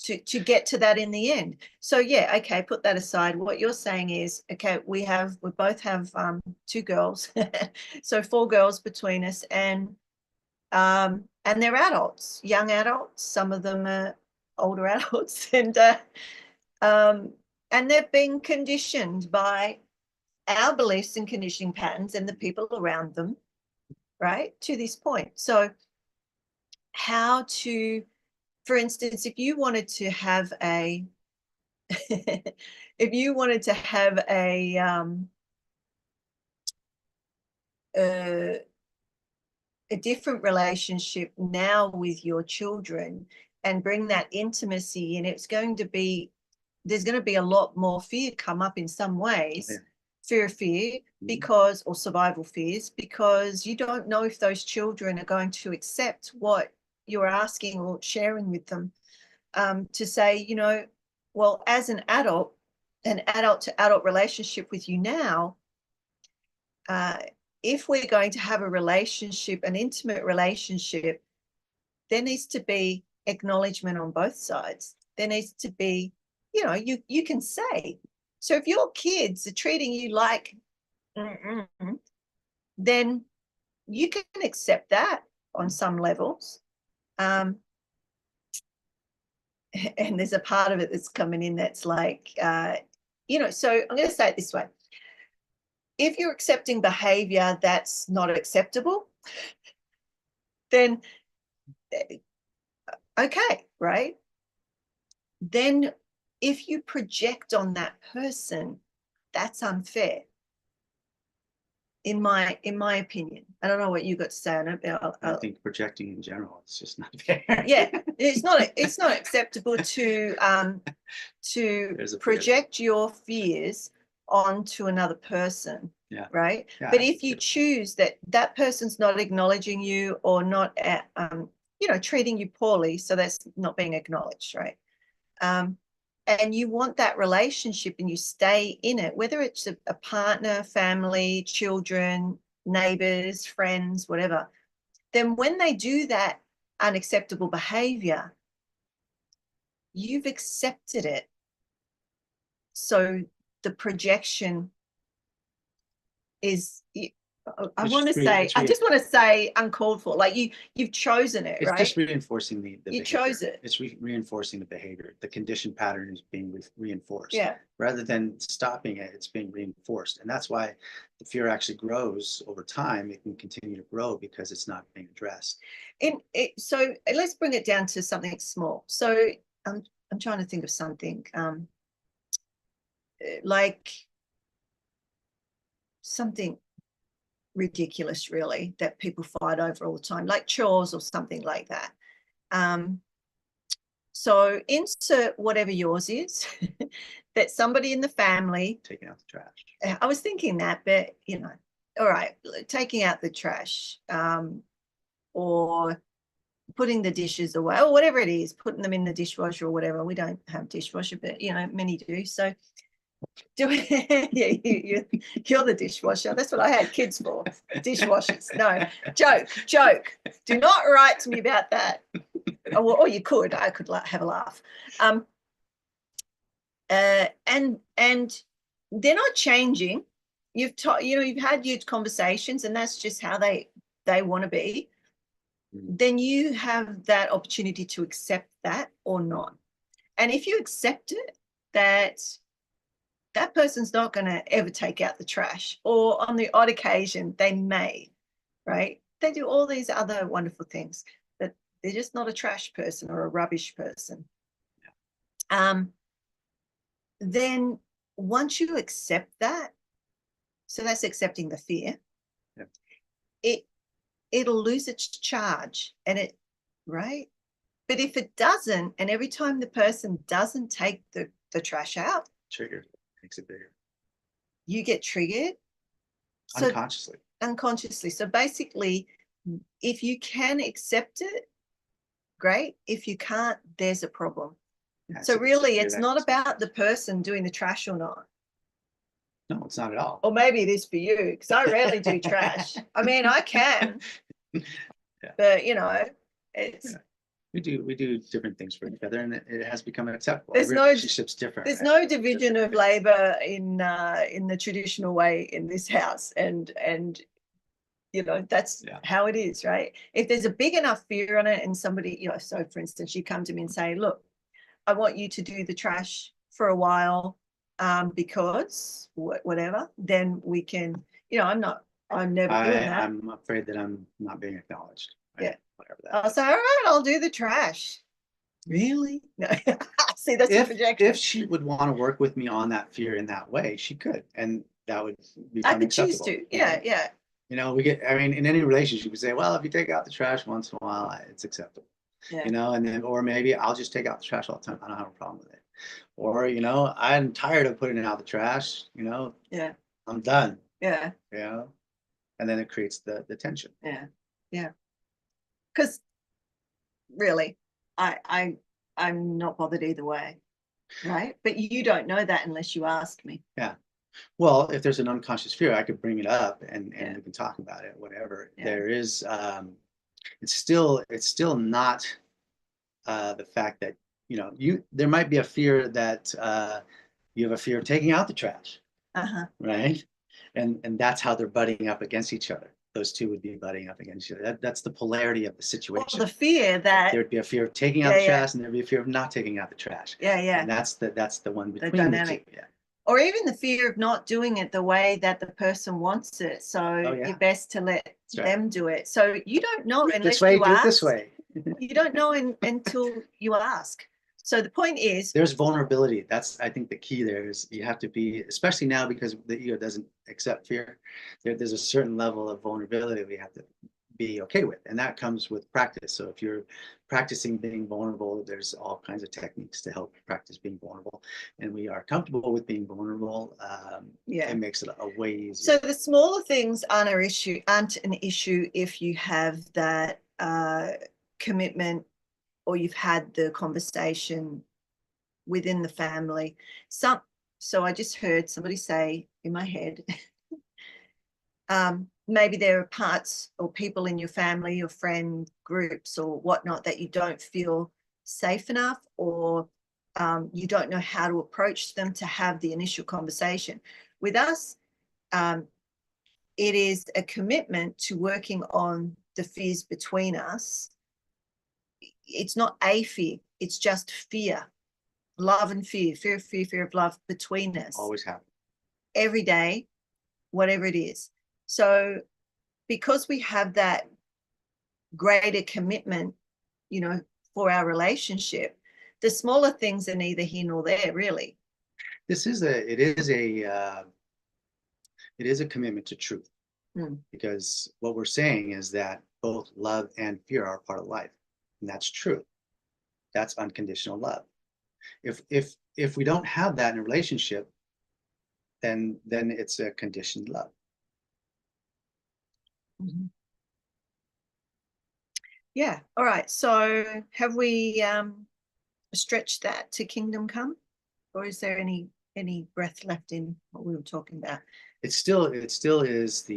[SPEAKER 1] To get to that in the end. So okay, put that aside. What you're saying is, okay, we both have 2 girls, so 4 girls between us, and they're adults, young adults. Some of them are older adults, and they've been conditioned by our beliefs and conditioning patterns and the people around them, right, to this point. So how to, for instance, if you wanted to have a a different relationship now with your children and bring that intimacy in, there's going to be a lot more fear come up in some ways. Fear, because, or survival fears, because you don't know if those children are going to accept what you're asking or sharing with them. To say, well, as an adult to adult relationship with you now, if we're going to have a relationship, an intimate relationship, there needs to be acknowledgement on both sides. There needs to be, you can say. So if your kids are treating you like, then you can accept that on some levels. And there's a part of it that's coming in that's like, so I'm going to say it this way. If you're accepting behavior that's not acceptable, then okay, right? Then if you project on that person, that's unfair. In my opinion. I don't know what you got to say on it.
[SPEAKER 2] I think projecting in general, it's just not fair.
[SPEAKER 1] Yeah, it's not acceptable to project your fears onto another person.
[SPEAKER 2] Yeah.
[SPEAKER 1] Right.
[SPEAKER 2] Yeah,
[SPEAKER 1] but if you choose that person's not acknowledging you or not treating you poorly, so that's not being acknowledged, right? And you want that relationship and you stay in it, whether it's a partner, family, children, neighbors, friends, whatever, then when they do that unacceptable behavior, you've accepted it. So the projection is, I just want to say uncalled for. Like you've chosen it,
[SPEAKER 2] it's
[SPEAKER 1] right?
[SPEAKER 2] just reinforcing the
[SPEAKER 1] You
[SPEAKER 2] behavior.
[SPEAKER 1] chose it.
[SPEAKER 2] It's reinforcing the behavior. The conditioned pattern is being reinforced.
[SPEAKER 1] Yeah.
[SPEAKER 2] Rather than stopping it, it's being reinforced. And that's why the fear actually grows over time. It can continue to grow because it's not being addressed.
[SPEAKER 1] So let's bring it down to something small. So I'm trying to think of something like something ridiculous, really, that people fight over all the time, like chores or something like that. So insert whatever yours is that somebody in the family
[SPEAKER 2] taking out the trash.
[SPEAKER 1] I was thinking that, but all right, taking out the trash, or putting the dishes away, or whatever it is, putting them in the dishwasher or whatever. We don't have dishwasher, but many do. So do it. Yeah, you're the dishwasher. That's what I had kids for. Dishwashers. No, joke. Do not write to me about that. Or you could. I could have a laugh. And they're not changing. You've had your conversations, and that's just how they want to be. Then you have that opportunity to accept that or not. And if you accept it, that person's not going to ever take out the trash, or on the odd occasion they may, right? They do all these other wonderful things, but they're just not a trash person or a rubbish person. Then once you accept that, so that's accepting the fear, it'll lose its charge, and right? But if it doesn't, and every time the person doesn't take the trash out,
[SPEAKER 2] triggered, makes it bigger.
[SPEAKER 1] You get triggered. Unconsciously. So basically, if you can accept it, great. If you can't, there's a problem. So really, it's not about the person doing the trash or not.
[SPEAKER 2] No, it's not at all.
[SPEAKER 1] Or maybe it is for you, because I rarely do trash. I mean, I can, but it's.
[SPEAKER 2] Yeah. We do different things for each other, and it has become acceptable.
[SPEAKER 1] There's
[SPEAKER 2] relationship's different.
[SPEAKER 1] There's no division of labor in the traditional way in this house, and that's how it is, right? If there's a big enough fear on it, and somebody, so for instance, you come to me and say, look, I want you to do the trash for a while, because whatever, then we can, I'm never doing that.
[SPEAKER 2] I'm afraid that I'm not being acknowledged. Right?
[SPEAKER 1] Yeah. Whatever that I'll say, all right, I'll do the trash. Really? No. See, that's a projection.
[SPEAKER 2] If she would want to work with me on that fear in that way, she could, and that would be acceptable. I could choose to.
[SPEAKER 1] Yeah.
[SPEAKER 2] In any relationship, we say, well, if you take out the trash once in a while, it's acceptable. Yeah. And then, or maybe I'll just take out the trash all the time. I don't have a problem with it. Or, I'm tired of putting out the trash,
[SPEAKER 1] Yeah.
[SPEAKER 2] I'm done.
[SPEAKER 1] Yeah.
[SPEAKER 2] And then it creates the tension.
[SPEAKER 1] Yeah. Yeah. Because really, I'm not bothered either way, right? But you don't know that unless you ask me.
[SPEAKER 2] Yeah. Well, if there's an unconscious fear, I could bring it up and we can talk about it, whatever. Yeah. There is, it's still not the fact that, there might be a fear that you have a fear of taking out the trash, right? And that's how they're butting up against each other. Those two would be butting up against each other. That's the polarity of the situation.
[SPEAKER 1] Well, the fear that
[SPEAKER 2] there'd be a fear of taking out the trash, and there'd be a fear of not taking out the trash.
[SPEAKER 1] Yeah.
[SPEAKER 2] And that's the one between
[SPEAKER 1] the two. Yeah. Or even the fear of not doing it the way that the person wants it. So you're best to let them do it. So you don't know unless you ask.
[SPEAKER 2] This way.
[SPEAKER 1] You don't know until you ask. So the point is,
[SPEAKER 2] there's vulnerability. That's, I think, the key there is you have to be, especially now because the ego doesn't accept fear. There's a certain level of vulnerability we have to be okay with, and that comes with practice. So if you're practicing being vulnerable, there's all kinds of techniques to help practice being vulnerable, and we are comfortable with being vulnerable. It makes it a way easier.
[SPEAKER 1] So the smaller things aren't an issue if you have that commitment, or you've had the conversation within the family. So I just heard somebody say in my head, maybe there are parts or people in your family or friend groups or whatnot that you don't feel safe enough, or you don't know how to approach them to have the initial conversation. With us, it is a commitment to working on the fears between us. It's not a fear, it's just fear, love and fear, fear of love between us.
[SPEAKER 2] Always happen.
[SPEAKER 1] Every day, whatever it is. So because we have that greater commitment, you know, for our relationship, the smaller things are neither here nor there, really.
[SPEAKER 2] It is a commitment to truth, because what we're saying is that both love and fear are part of life, and that's true. That's unconditional love. If we don't have that in a relationship, then it's a conditioned love.
[SPEAKER 1] Yeah. All right. So have we stretched that to kingdom come, or is there any breath left in what we were talking about?
[SPEAKER 2] It still is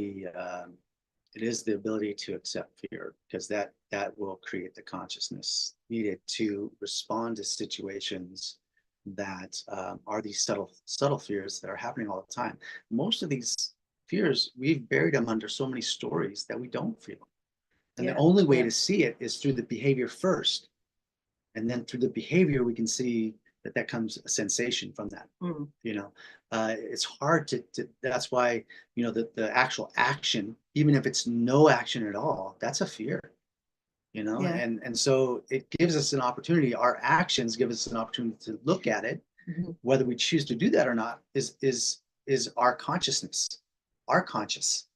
[SPEAKER 2] it is the ability to accept fear, because that will create the consciousness needed to respond to situations that are these subtle fears that are happening all the time. Most of these fears, we've buried them under so many stories that we don't feel. And the only way to see it is through the behavior first. And then through the behavior, we can see that comes a sensation from that. You know, it's hard to that's why, you know, the actual action, even if it's no action at all, that's a fear, you know. And so it gives us an opportunity. Our actions give us an opportunity to look at it. Whether we choose to do that or not is our consciousness. Our conscious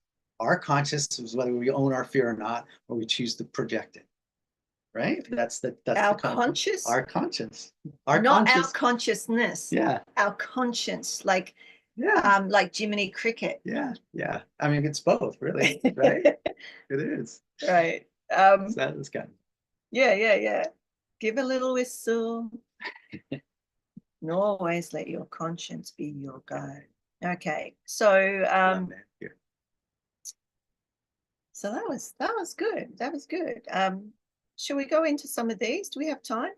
[SPEAKER 2] is whether we own our fear or not, or we choose to project it. Right? That's
[SPEAKER 1] our conscious.
[SPEAKER 2] Our conscience.
[SPEAKER 1] Not our consciousness.
[SPEAKER 2] Yeah.
[SPEAKER 1] Our conscience, like Jiminy Cricket.
[SPEAKER 2] Yeah. I mean, it's both, really, right? It is.
[SPEAKER 1] Right.
[SPEAKER 2] So that was kind of.
[SPEAKER 1] Yeah. Give a little whistle. And always let your conscience be your guide. Okay. So so that was good. That was good. Shall we go into some of these? Do we have time?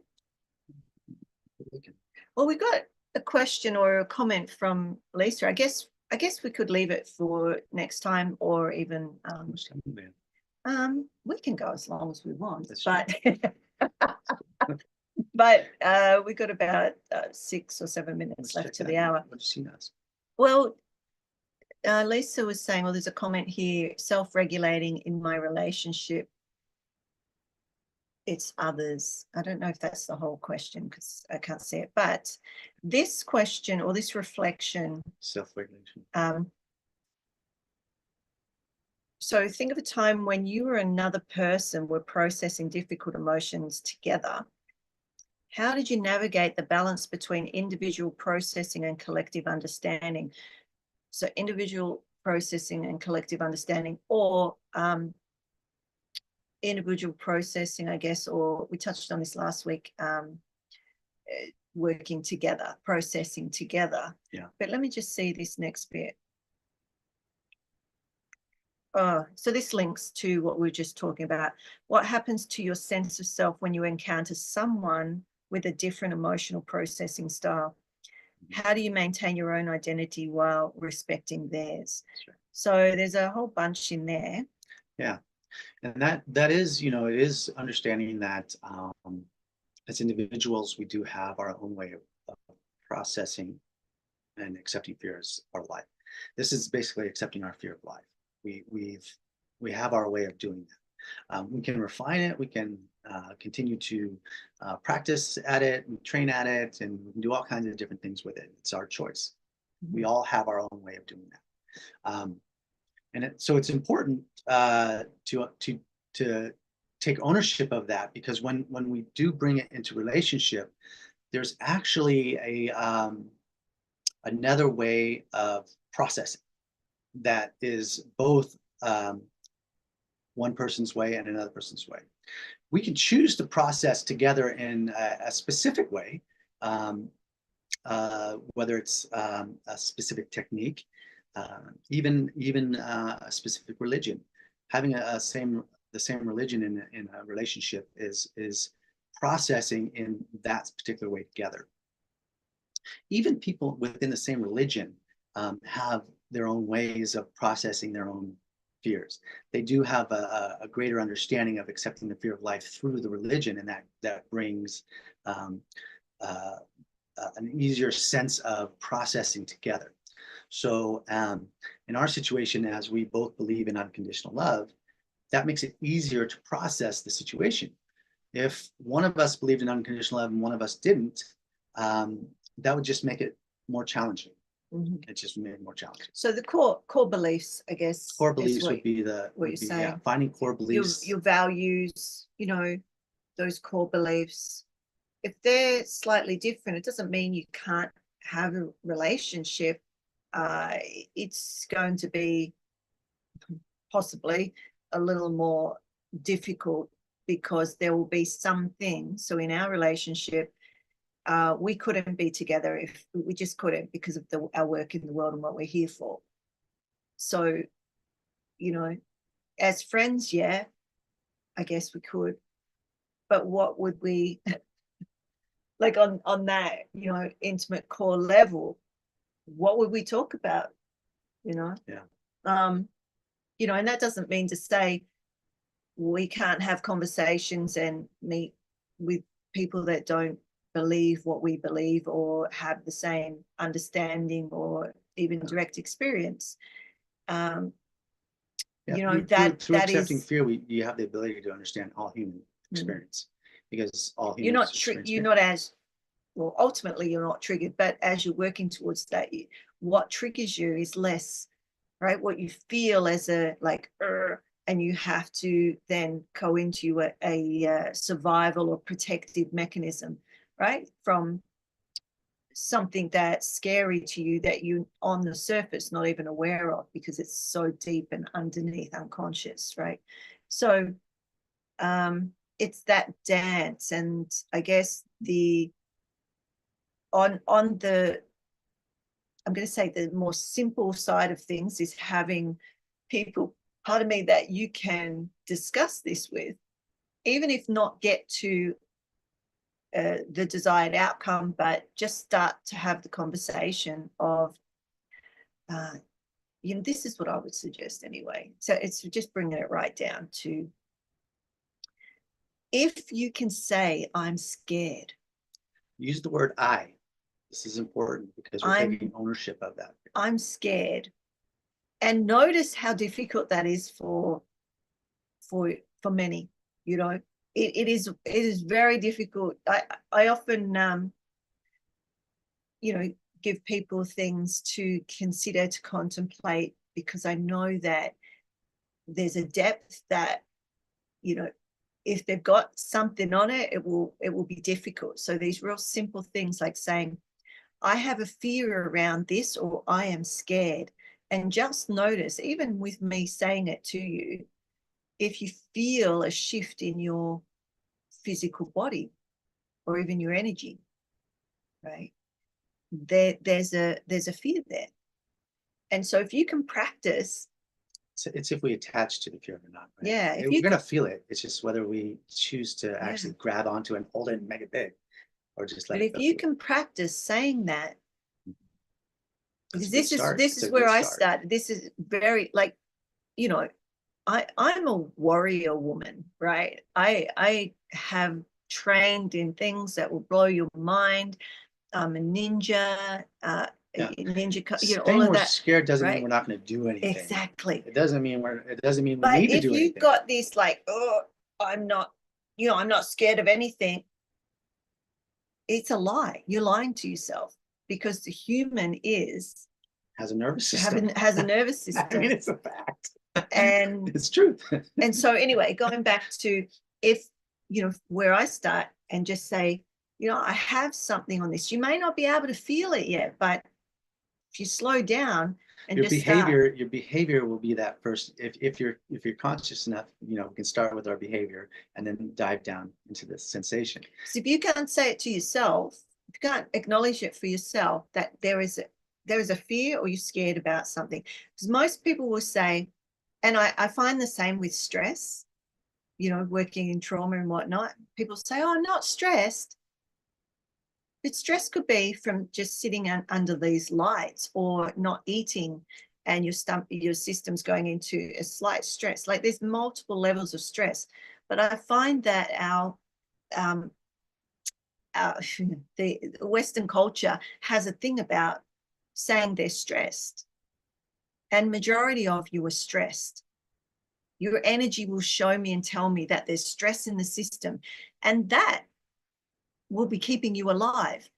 [SPEAKER 1] Well, we got a question or a comment from Lisa. I guess we could leave it for next time, or even we can go as long as we want. But we got about 6 or 7 minutes left to the hour.
[SPEAKER 2] What does she ask?
[SPEAKER 1] Well, Lisa was saying, well, there's a comment here: self-regulating in my relationship, it's others. I don't know if that's the whole question because I can't see it, but this question or this reflection,
[SPEAKER 2] self-regulation.
[SPEAKER 1] So think of a time when you or another person were processing difficult emotions together. How did you navigate the balance between individual processing and collective understanding? So individual processing and collective understanding, or individual processing, I guess, or we touched on this last week, working together, processing together.
[SPEAKER 2] Yeah.
[SPEAKER 1] But let me just see this next bit. Oh, so this links to what we were just talking about. What happens to your sense of self when you encounter someone with a different emotional processing style? How do you maintain your own identity while respecting theirs?
[SPEAKER 2] Right.
[SPEAKER 1] So there's a whole bunch in there.
[SPEAKER 2] Yeah. And that is, you know, it is understanding that as individuals, we do have our own way of processing and accepting fears of our life. This is basically accepting our fear of life. We have our way of doing that. We can refine it. We can continue to practice at it, and train at it, and we can do all kinds of different things with it. It's our choice. We all have our own way of doing that. So it's important to take ownership of that, because when we do bring it into relationship, there's actually another way of processing that is both one person's way and another person's way. We can choose to process together in a specific way, whether it's a specific technique, even a specific religion. Having the same religion in a relationship is processing in that particular way together. Even people within the same religion have their own ways of processing their own fears. They do have a greater understanding of accepting the fear of life through the religion, and that brings uh, an easier sense of processing together. So in our situation, as we both believe in unconditional love, that makes it easier to process the situation. If one of us believed in unconditional love and one of us didn't, that would just make it more challenging.
[SPEAKER 1] Mhm.
[SPEAKER 2] It just made it more challenging.
[SPEAKER 1] So the core beliefs, I guess,
[SPEAKER 2] Core
[SPEAKER 1] is
[SPEAKER 2] beliefs
[SPEAKER 1] what,
[SPEAKER 2] would be
[SPEAKER 1] what you're saying.
[SPEAKER 2] Yeah, finding core beliefs.
[SPEAKER 1] Your values, you know, those core beliefs. If they're slightly different, it doesn't mean you can't have a relationship. It's going to be possibly a little more difficult because there will be some things. So in our relationship, we couldn't be together if we just couldn't, because of our work in the world and what we're here for. So, you know, as friends, yeah, I guess we could. But what would we like on that, you know, intimate core level? What would we talk about? You know?
[SPEAKER 2] Yeah.
[SPEAKER 1] You know, and that doesn't mean to say we can't have conversations and meet with people that don't believe what we believe or have the same understanding or even direct experience.
[SPEAKER 2] Yeah,
[SPEAKER 1] You know,
[SPEAKER 2] through
[SPEAKER 1] that
[SPEAKER 2] accepting
[SPEAKER 1] is,
[SPEAKER 2] fear, you have the ability to understand all human experience, because all
[SPEAKER 1] you're
[SPEAKER 2] humans
[SPEAKER 1] not
[SPEAKER 2] experience
[SPEAKER 1] you're
[SPEAKER 2] fear.
[SPEAKER 1] not as well, ultimately you're not triggered, but as you're working towards that, what triggers you is less, right? What you feel as a like, and you have to then go into a survival or protective mechanism, right? From something that's scary to you that you on the surface not even aware of because it's so deep and underneath unconscious, right? So it's that dance, and I guess the on the, I'm going to say the more simple side of things is having people, part of me, that you can discuss this with, even if not get to the desired outcome, but just start to have the conversation of, you know, this is what I would suggest anyway. So it's just bringing it right down to, if you can say, I'm scared.
[SPEAKER 2] Use the word I. This is important because we're taking ownership of that.
[SPEAKER 1] I'm scared. And notice how difficult that is for many. You know, it is very difficult. I often you know, give people things to consider, to contemplate, because I know that there's a depth that, you know, if they've got something on it, it will be difficult. So these real simple things like saying, I have a fear around this, or I am scared. And just notice, even with me saying it to you, if you feel a shift in your physical body or even your energy, right? There's a fear there. And so if you can practice,
[SPEAKER 2] it's if we attach to the fear or not, right?
[SPEAKER 1] yeah, if
[SPEAKER 2] we're
[SPEAKER 1] you
[SPEAKER 2] going to feel it. It's just whether we choose to actually
[SPEAKER 1] yeah.
[SPEAKER 2] grab onto it and hold it and make it big, or just let
[SPEAKER 1] But
[SPEAKER 2] it
[SPEAKER 1] if
[SPEAKER 2] go
[SPEAKER 1] you
[SPEAKER 2] through.
[SPEAKER 1] can practice saying that,
[SPEAKER 2] That's
[SPEAKER 1] because
[SPEAKER 2] a good
[SPEAKER 1] this
[SPEAKER 2] start.
[SPEAKER 1] is
[SPEAKER 2] It's a
[SPEAKER 1] where
[SPEAKER 2] good
[SPEAKER 1] I
[SPEAKER 2] start.
[SPEAKER 1] started. This is very, like, you know, I'm a warrior woman, right? I have trained in things that will blow your mind. I'm a ninja,
[SPEAKER 2] Yeah.
[SPEAKER 1] you know, all
[SPEAKER 2] Saying
[SPEAKER 1] of
[SPEAKER 2] we're
[SPEAKER 1] that,
[SPEAKER 2] scared doesn't mean
[SPEAKER 1] right?
[SPEAKER 2] we're not going to do anything.
[SPEAKER 1] Exactly.
[SPEAKER 2] It doesn't mean we
[SPEAKER 1] But
[SPEAKER 2] need to
[SPEAKER 1] if
[SPEAKER 2] do
[SPEAKER 1] you've
[SPEAKER 2] anything.
[SPEAKER 1] got this like, oh, I'm not, you know, I'm not scared of anything, it's a lie. You're lying to yourself, because the human is
[SPEAKER 2] Has a nervous system.
[SPEAKER 1] has a nervous system.
[SPEAKER 2] I mean, it's a fact.
[SPEAKER 1] And
[SPEAKER 2] it's truth.
[SPEAKER 1] and so anyway, going back to, if, you know, where I start and just say, you know, I have something on this. You may not be able to feel it yet, but if you slow down and
[SPEAKER 2] your
[SPEAKER 1] just start.
[SPEAKER 2] behavior will be that first. If you're conscious enough, you know, we can start with our behavior and then dive down into the sensation.
[SPEAKER 1] So if you can't say it to yourself, if you can't acknowledge it for yourself, that there is a fear or you're scared about something. Because most people will say, and I find the same with stress, you know, working in trauma and whatnot, people say, oh, I'm not stressed. But stress could be from just sitting under these lights or not eating, and your system's going into a slight stress. Like there's multiple levels of stress. But I find that um, the Western culture has a thing about saying they're stressed, and majority of you are stressed. Your energy will show me and tell me that there's stress in the system, and that will be keeping you alive.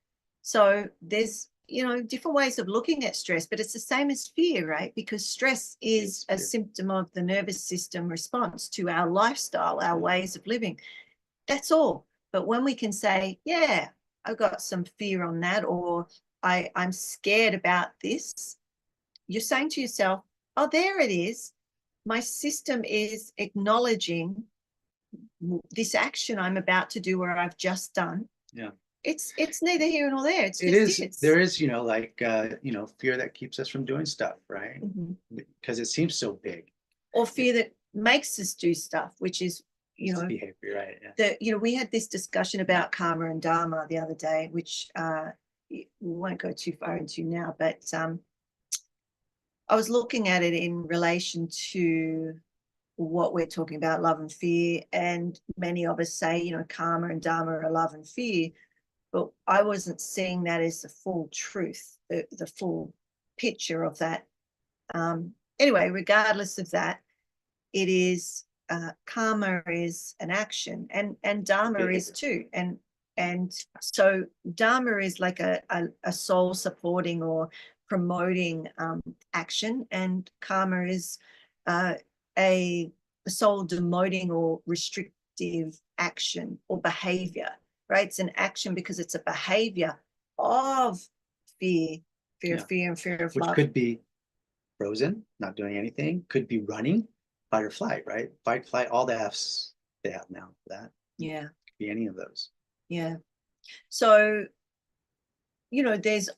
[SPEAKER 1] So there's, you know, different ways of looking at stress, but it's the same as fear, right? Because stress is a symptom of the nervous system response to our lifestyle, our ways of living. That's all. But when we can say, yeah, I've got some fear on that, or I'm scared about this, you're saying to yourself, oh, there it is. My system is acknowledging this action I'm about to do or I've just done.
[SPEAKER 2] Yeah.
[SPEAKER 1] It's neither here nor there.
[SPEAKER 2] It is. There is, you know, like, you know, fear that keeps us from doing stuff, right? Because it seems so big.
[SPEAKER 1] Or fear that makes us do stuff, which is, you know,
[SPEAKER 2] behavior, right? Yeah.
[SPEAKER 1] that, you know, we had this discussion about karma and dharma the other day, which we won't go too far into now, but I was looking at it in relation to what we're talking about, love and fear. And many of us say, you know, karma and dharma are love and fear, but I wasn't seeing that as the full truth, the full picture of that. Anyway, regardless of that, it is karma is an action, and dharma is too. And so dharma is like a soul supporting or promoting action, and karma is a soul demoting or restrictive action or behavior, right? It's an action because it's a behavior of fear, fear of
[SPEAKER 2] Which
[SPEAKER 1] love.
[SPEAKER 2] Could be frozen, not doing anything, could be running, fight or flight, right? Fight, flight, all the F's they have now for that.
[SPEAKER 1] Yeah.
[SPEAKER 2] Could be any of those.
[SPEAKER 1] Yeah. So, you know, there's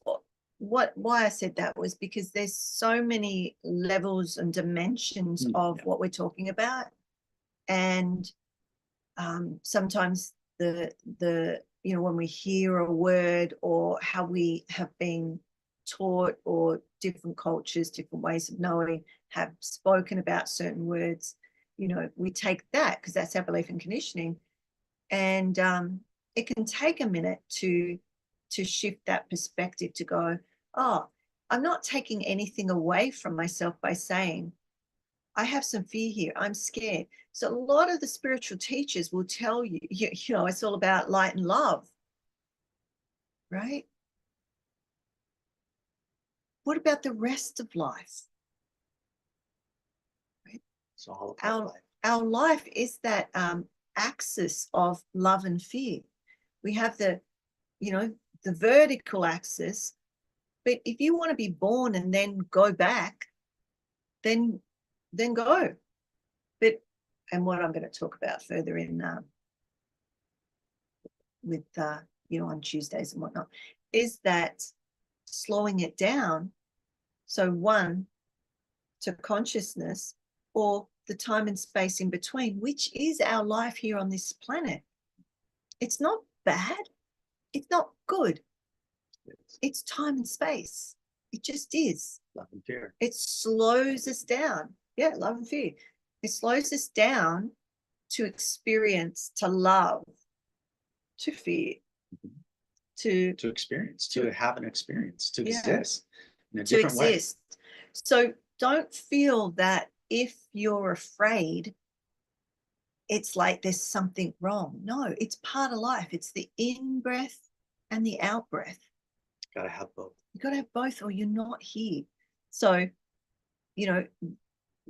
[SPEAKER 1] why I said that was because there's so many levels and dimensions of what we're talking about. And sometimes the you know, when we hear a word or how we have been taught, or different cultures, different ways of knowing have spoken about certain words, you know, we take that because that's our belief and conditioning. And it can take a minute to shift that perspective, to go, oh, I'm not taking anything away from myself by saying I have some fear here, I'm scared. So a lot of the spiritual teachers will tell you, you know, it's all about light and love, right? What about the rest of life? Right?
[SPEAKER 2] It's all about life.
[SPEAKER 1] Our life is that axis of love and fear. We have the, you know, the vertical axis, but if you want to be born and then go back, then go. But, and what I'm going to talk about further in with you know, on Tuesdays and whatnot, is that slowing it down. So one, to consciousness, or the time and space in between, which is our life here on this planet. It's not bad. It's not good. It's time and space. It just is.
[SPEAKER 2] Love and fear.
[SPEAKER 1] It slows us down. Yeah, love and fear. It slows us down to experience, to love, to fear, to
[SPEAKER 2] experience, to have an experience, to exist in a
[SPEAKER 1] to
[SPEAKER 2] different way.
[SPEAKER 1] exist. So don't feel that if you're afraid, it's like there's something wrong. No, it's part of life. It's the in breath and the out breath.
[SPEAKER 2] Gotta have both.
[SPEAKER 1] You got to have both, or you're not here. So, you know,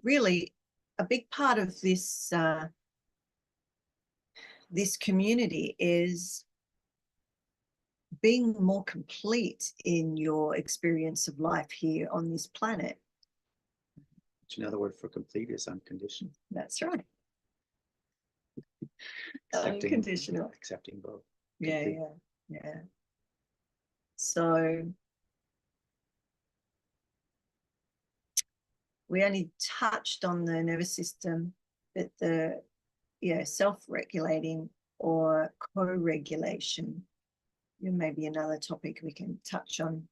[SPEAKER 1] really a big part of this this community is being more complete in your experience of life here on this planet.
[SPEAKER 2] Which another word for complete is unconditional.
[SPEAKER 1] That's right.
[SPEAKER 2] Accepting,
[SPEAKER 1] Unconditional.
[SPEAKER 2] accepting both.
[SPEAKER 1] Yeah, yeah, yeah. So we only touched on the nervous system, but the self-regulating or co-regulation, maybe another topic we can touch on.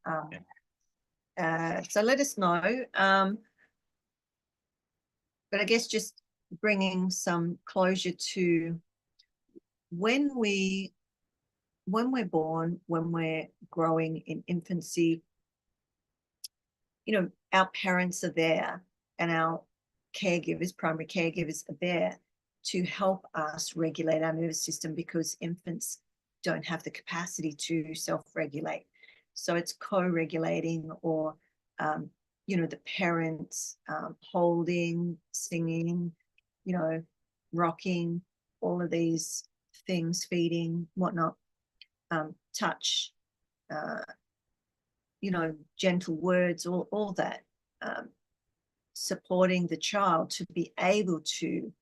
[SPEAKER 1] So let us know. But I guess just bringing some closure to when we're born, when we're growing in infancy, our parents are there and our caregivers, primary caregivers are there to help us regulate our nervous system, because infants don't have the capacity to self-regulate. So it's co-regulating, or the parents holding, singing, rocking, all of these things, feeding, whatnot, touch, gentle words, all that, supporting the child to be able to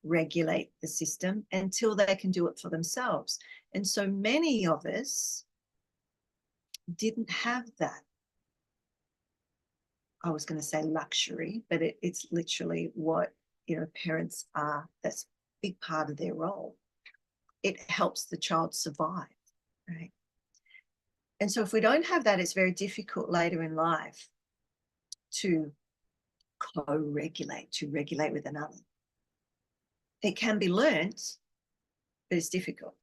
[SPEAKER 1] regulate the system until they can do it for themselves. And so many of us didn't have that. I was going to say luxury, but it's literally what parents are. That's a big part of their role. It helps the child survive, right? And so if we don't have that, it's very difficult later in life to co-regulate, to regulate with another. It can be learned, but it's difficult.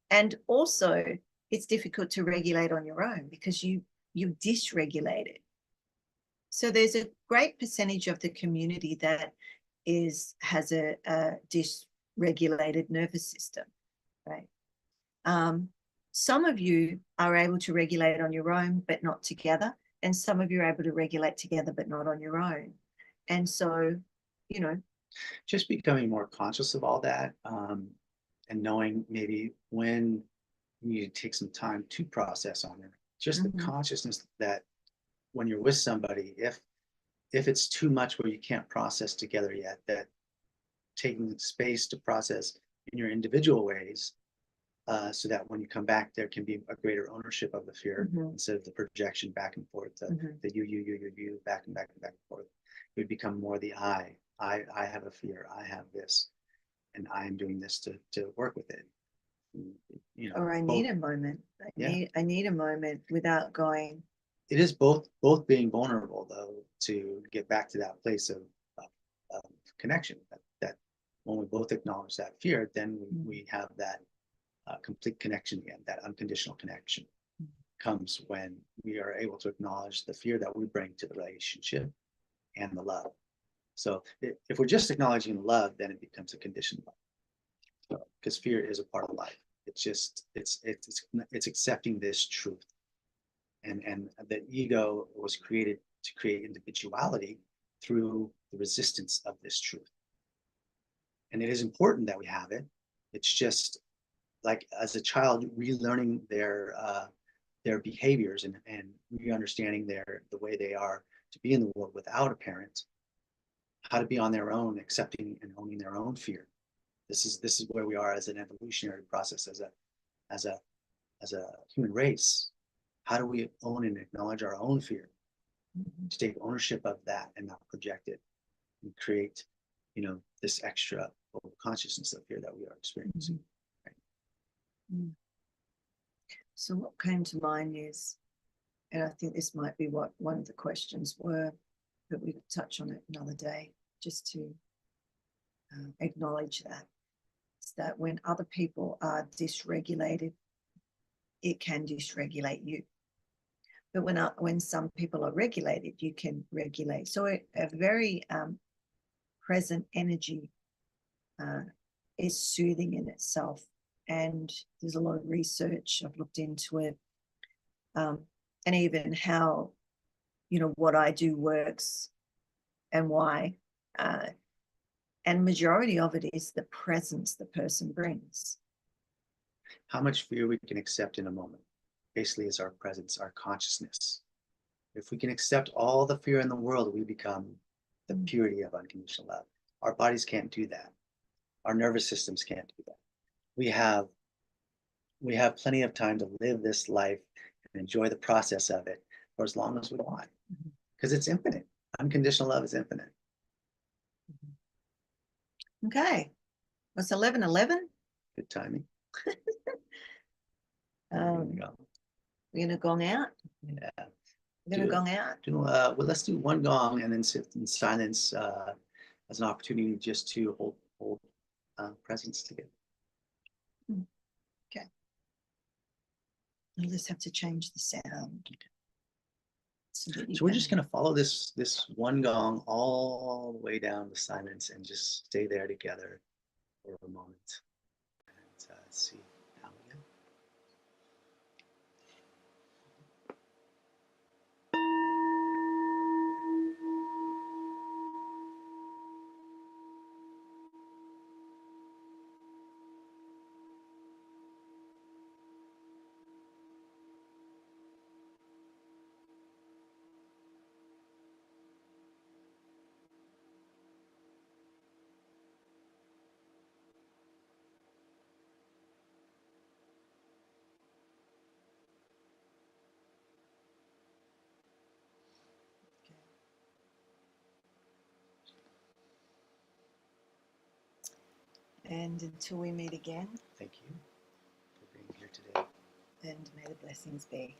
[SPEAKER 1] And also, it's difficult to regulate on your own because you dysregulate it. So there's a great percentage of the community that has a dysregulated nervous system, right? Some of you are able to regulate on your own, but not together. And some of you are able to regulate together, but not on your own. And so,
[SPEAKER 2] just becoming more conscious of all that, and knowing maybe when you need to take some time to process on it. Just the consciousness that when you're with somebody, if it's too much where you can't process together yet, that taking the space to process in your individual ways, so that when you come back, there can be a greater ownership of the fear instead of the projection back and forth, the you, back and forth. It would become more the I have a fear, I have this, and I am doing this to work with it.
[SPEAKER 1] Or I need a moment. I need a moment without going.
[SPEAKER 2] It is both being vulnerable, though, to get back to that place of connection. That when we both acknowledge that fear, then we have that complete connection again. That unconditional connection comes when we are able to acknowledge the fear that we bring to the relationship and the love. So if we're just acknowledging love, then it becomes a conditioned love, because fear is a part of life. It's just it's accepting this truth, and the ego was created to create individuality through the resistance of this truth. And it is important that we have it. It's just like as a child relearning their behaviors and re-understanding the way they are to be in the world without a parent, how to be on their own, accepting and owning their own fear. This is where we are as an evolutionary process, as a human race. How do we own and acknowledge our own fear, to take ownership of that and not project it and create, this extra consciousness of fear that we are experiencing. Right?
[SPEAKER 1] So what came to mind is, and I think this might be what one of the questions were, but we could touch on it another day, just to acknowledge that. It's that when other people are dysregulated, it can dysregulate you. But when some people are regulated, you can regulate. So a very present energy is soothing in itself. And there's a lot of research. I've looked into it. And even how, what I do works and why. And majority of it is the presence the person brings.
[SPEAKER 2] How much fear we can accept in a moment basically is our presence, our consciousness. If we can accept all the fear in the world, we become the purity of unconditional love. Our bodies can't do that. Our nervous systems can't do that. We have plenty of time to live this life and enjoy the process of it for as long as we want, because it's infinite. Unconditional love is infinite.
[SPEAKER 1] Okay. What's 11:11?
[SPEAKER 2] Good timing.
[SPEAKER 1] We're gonna gong out.
[SPEAKER 2] Yeah.
[SPEAKER 1] We're gonna gong out.
[SPEAKER 2] Well, let's do one gong and then sit in silence as an opportunity just to hold presence together.
[SPEAKER 1] Okay. I'll just have to change the sound.
[SPEAKER 2] So we're just going to follow this one gong all the way down to silence and just stay there together for a moment. And see how we go.
[SPEAKER 1] And until we meet again.
[SPEAKER 2] Thank you for being here today.
[SPEAKER 1] And may the blessings be.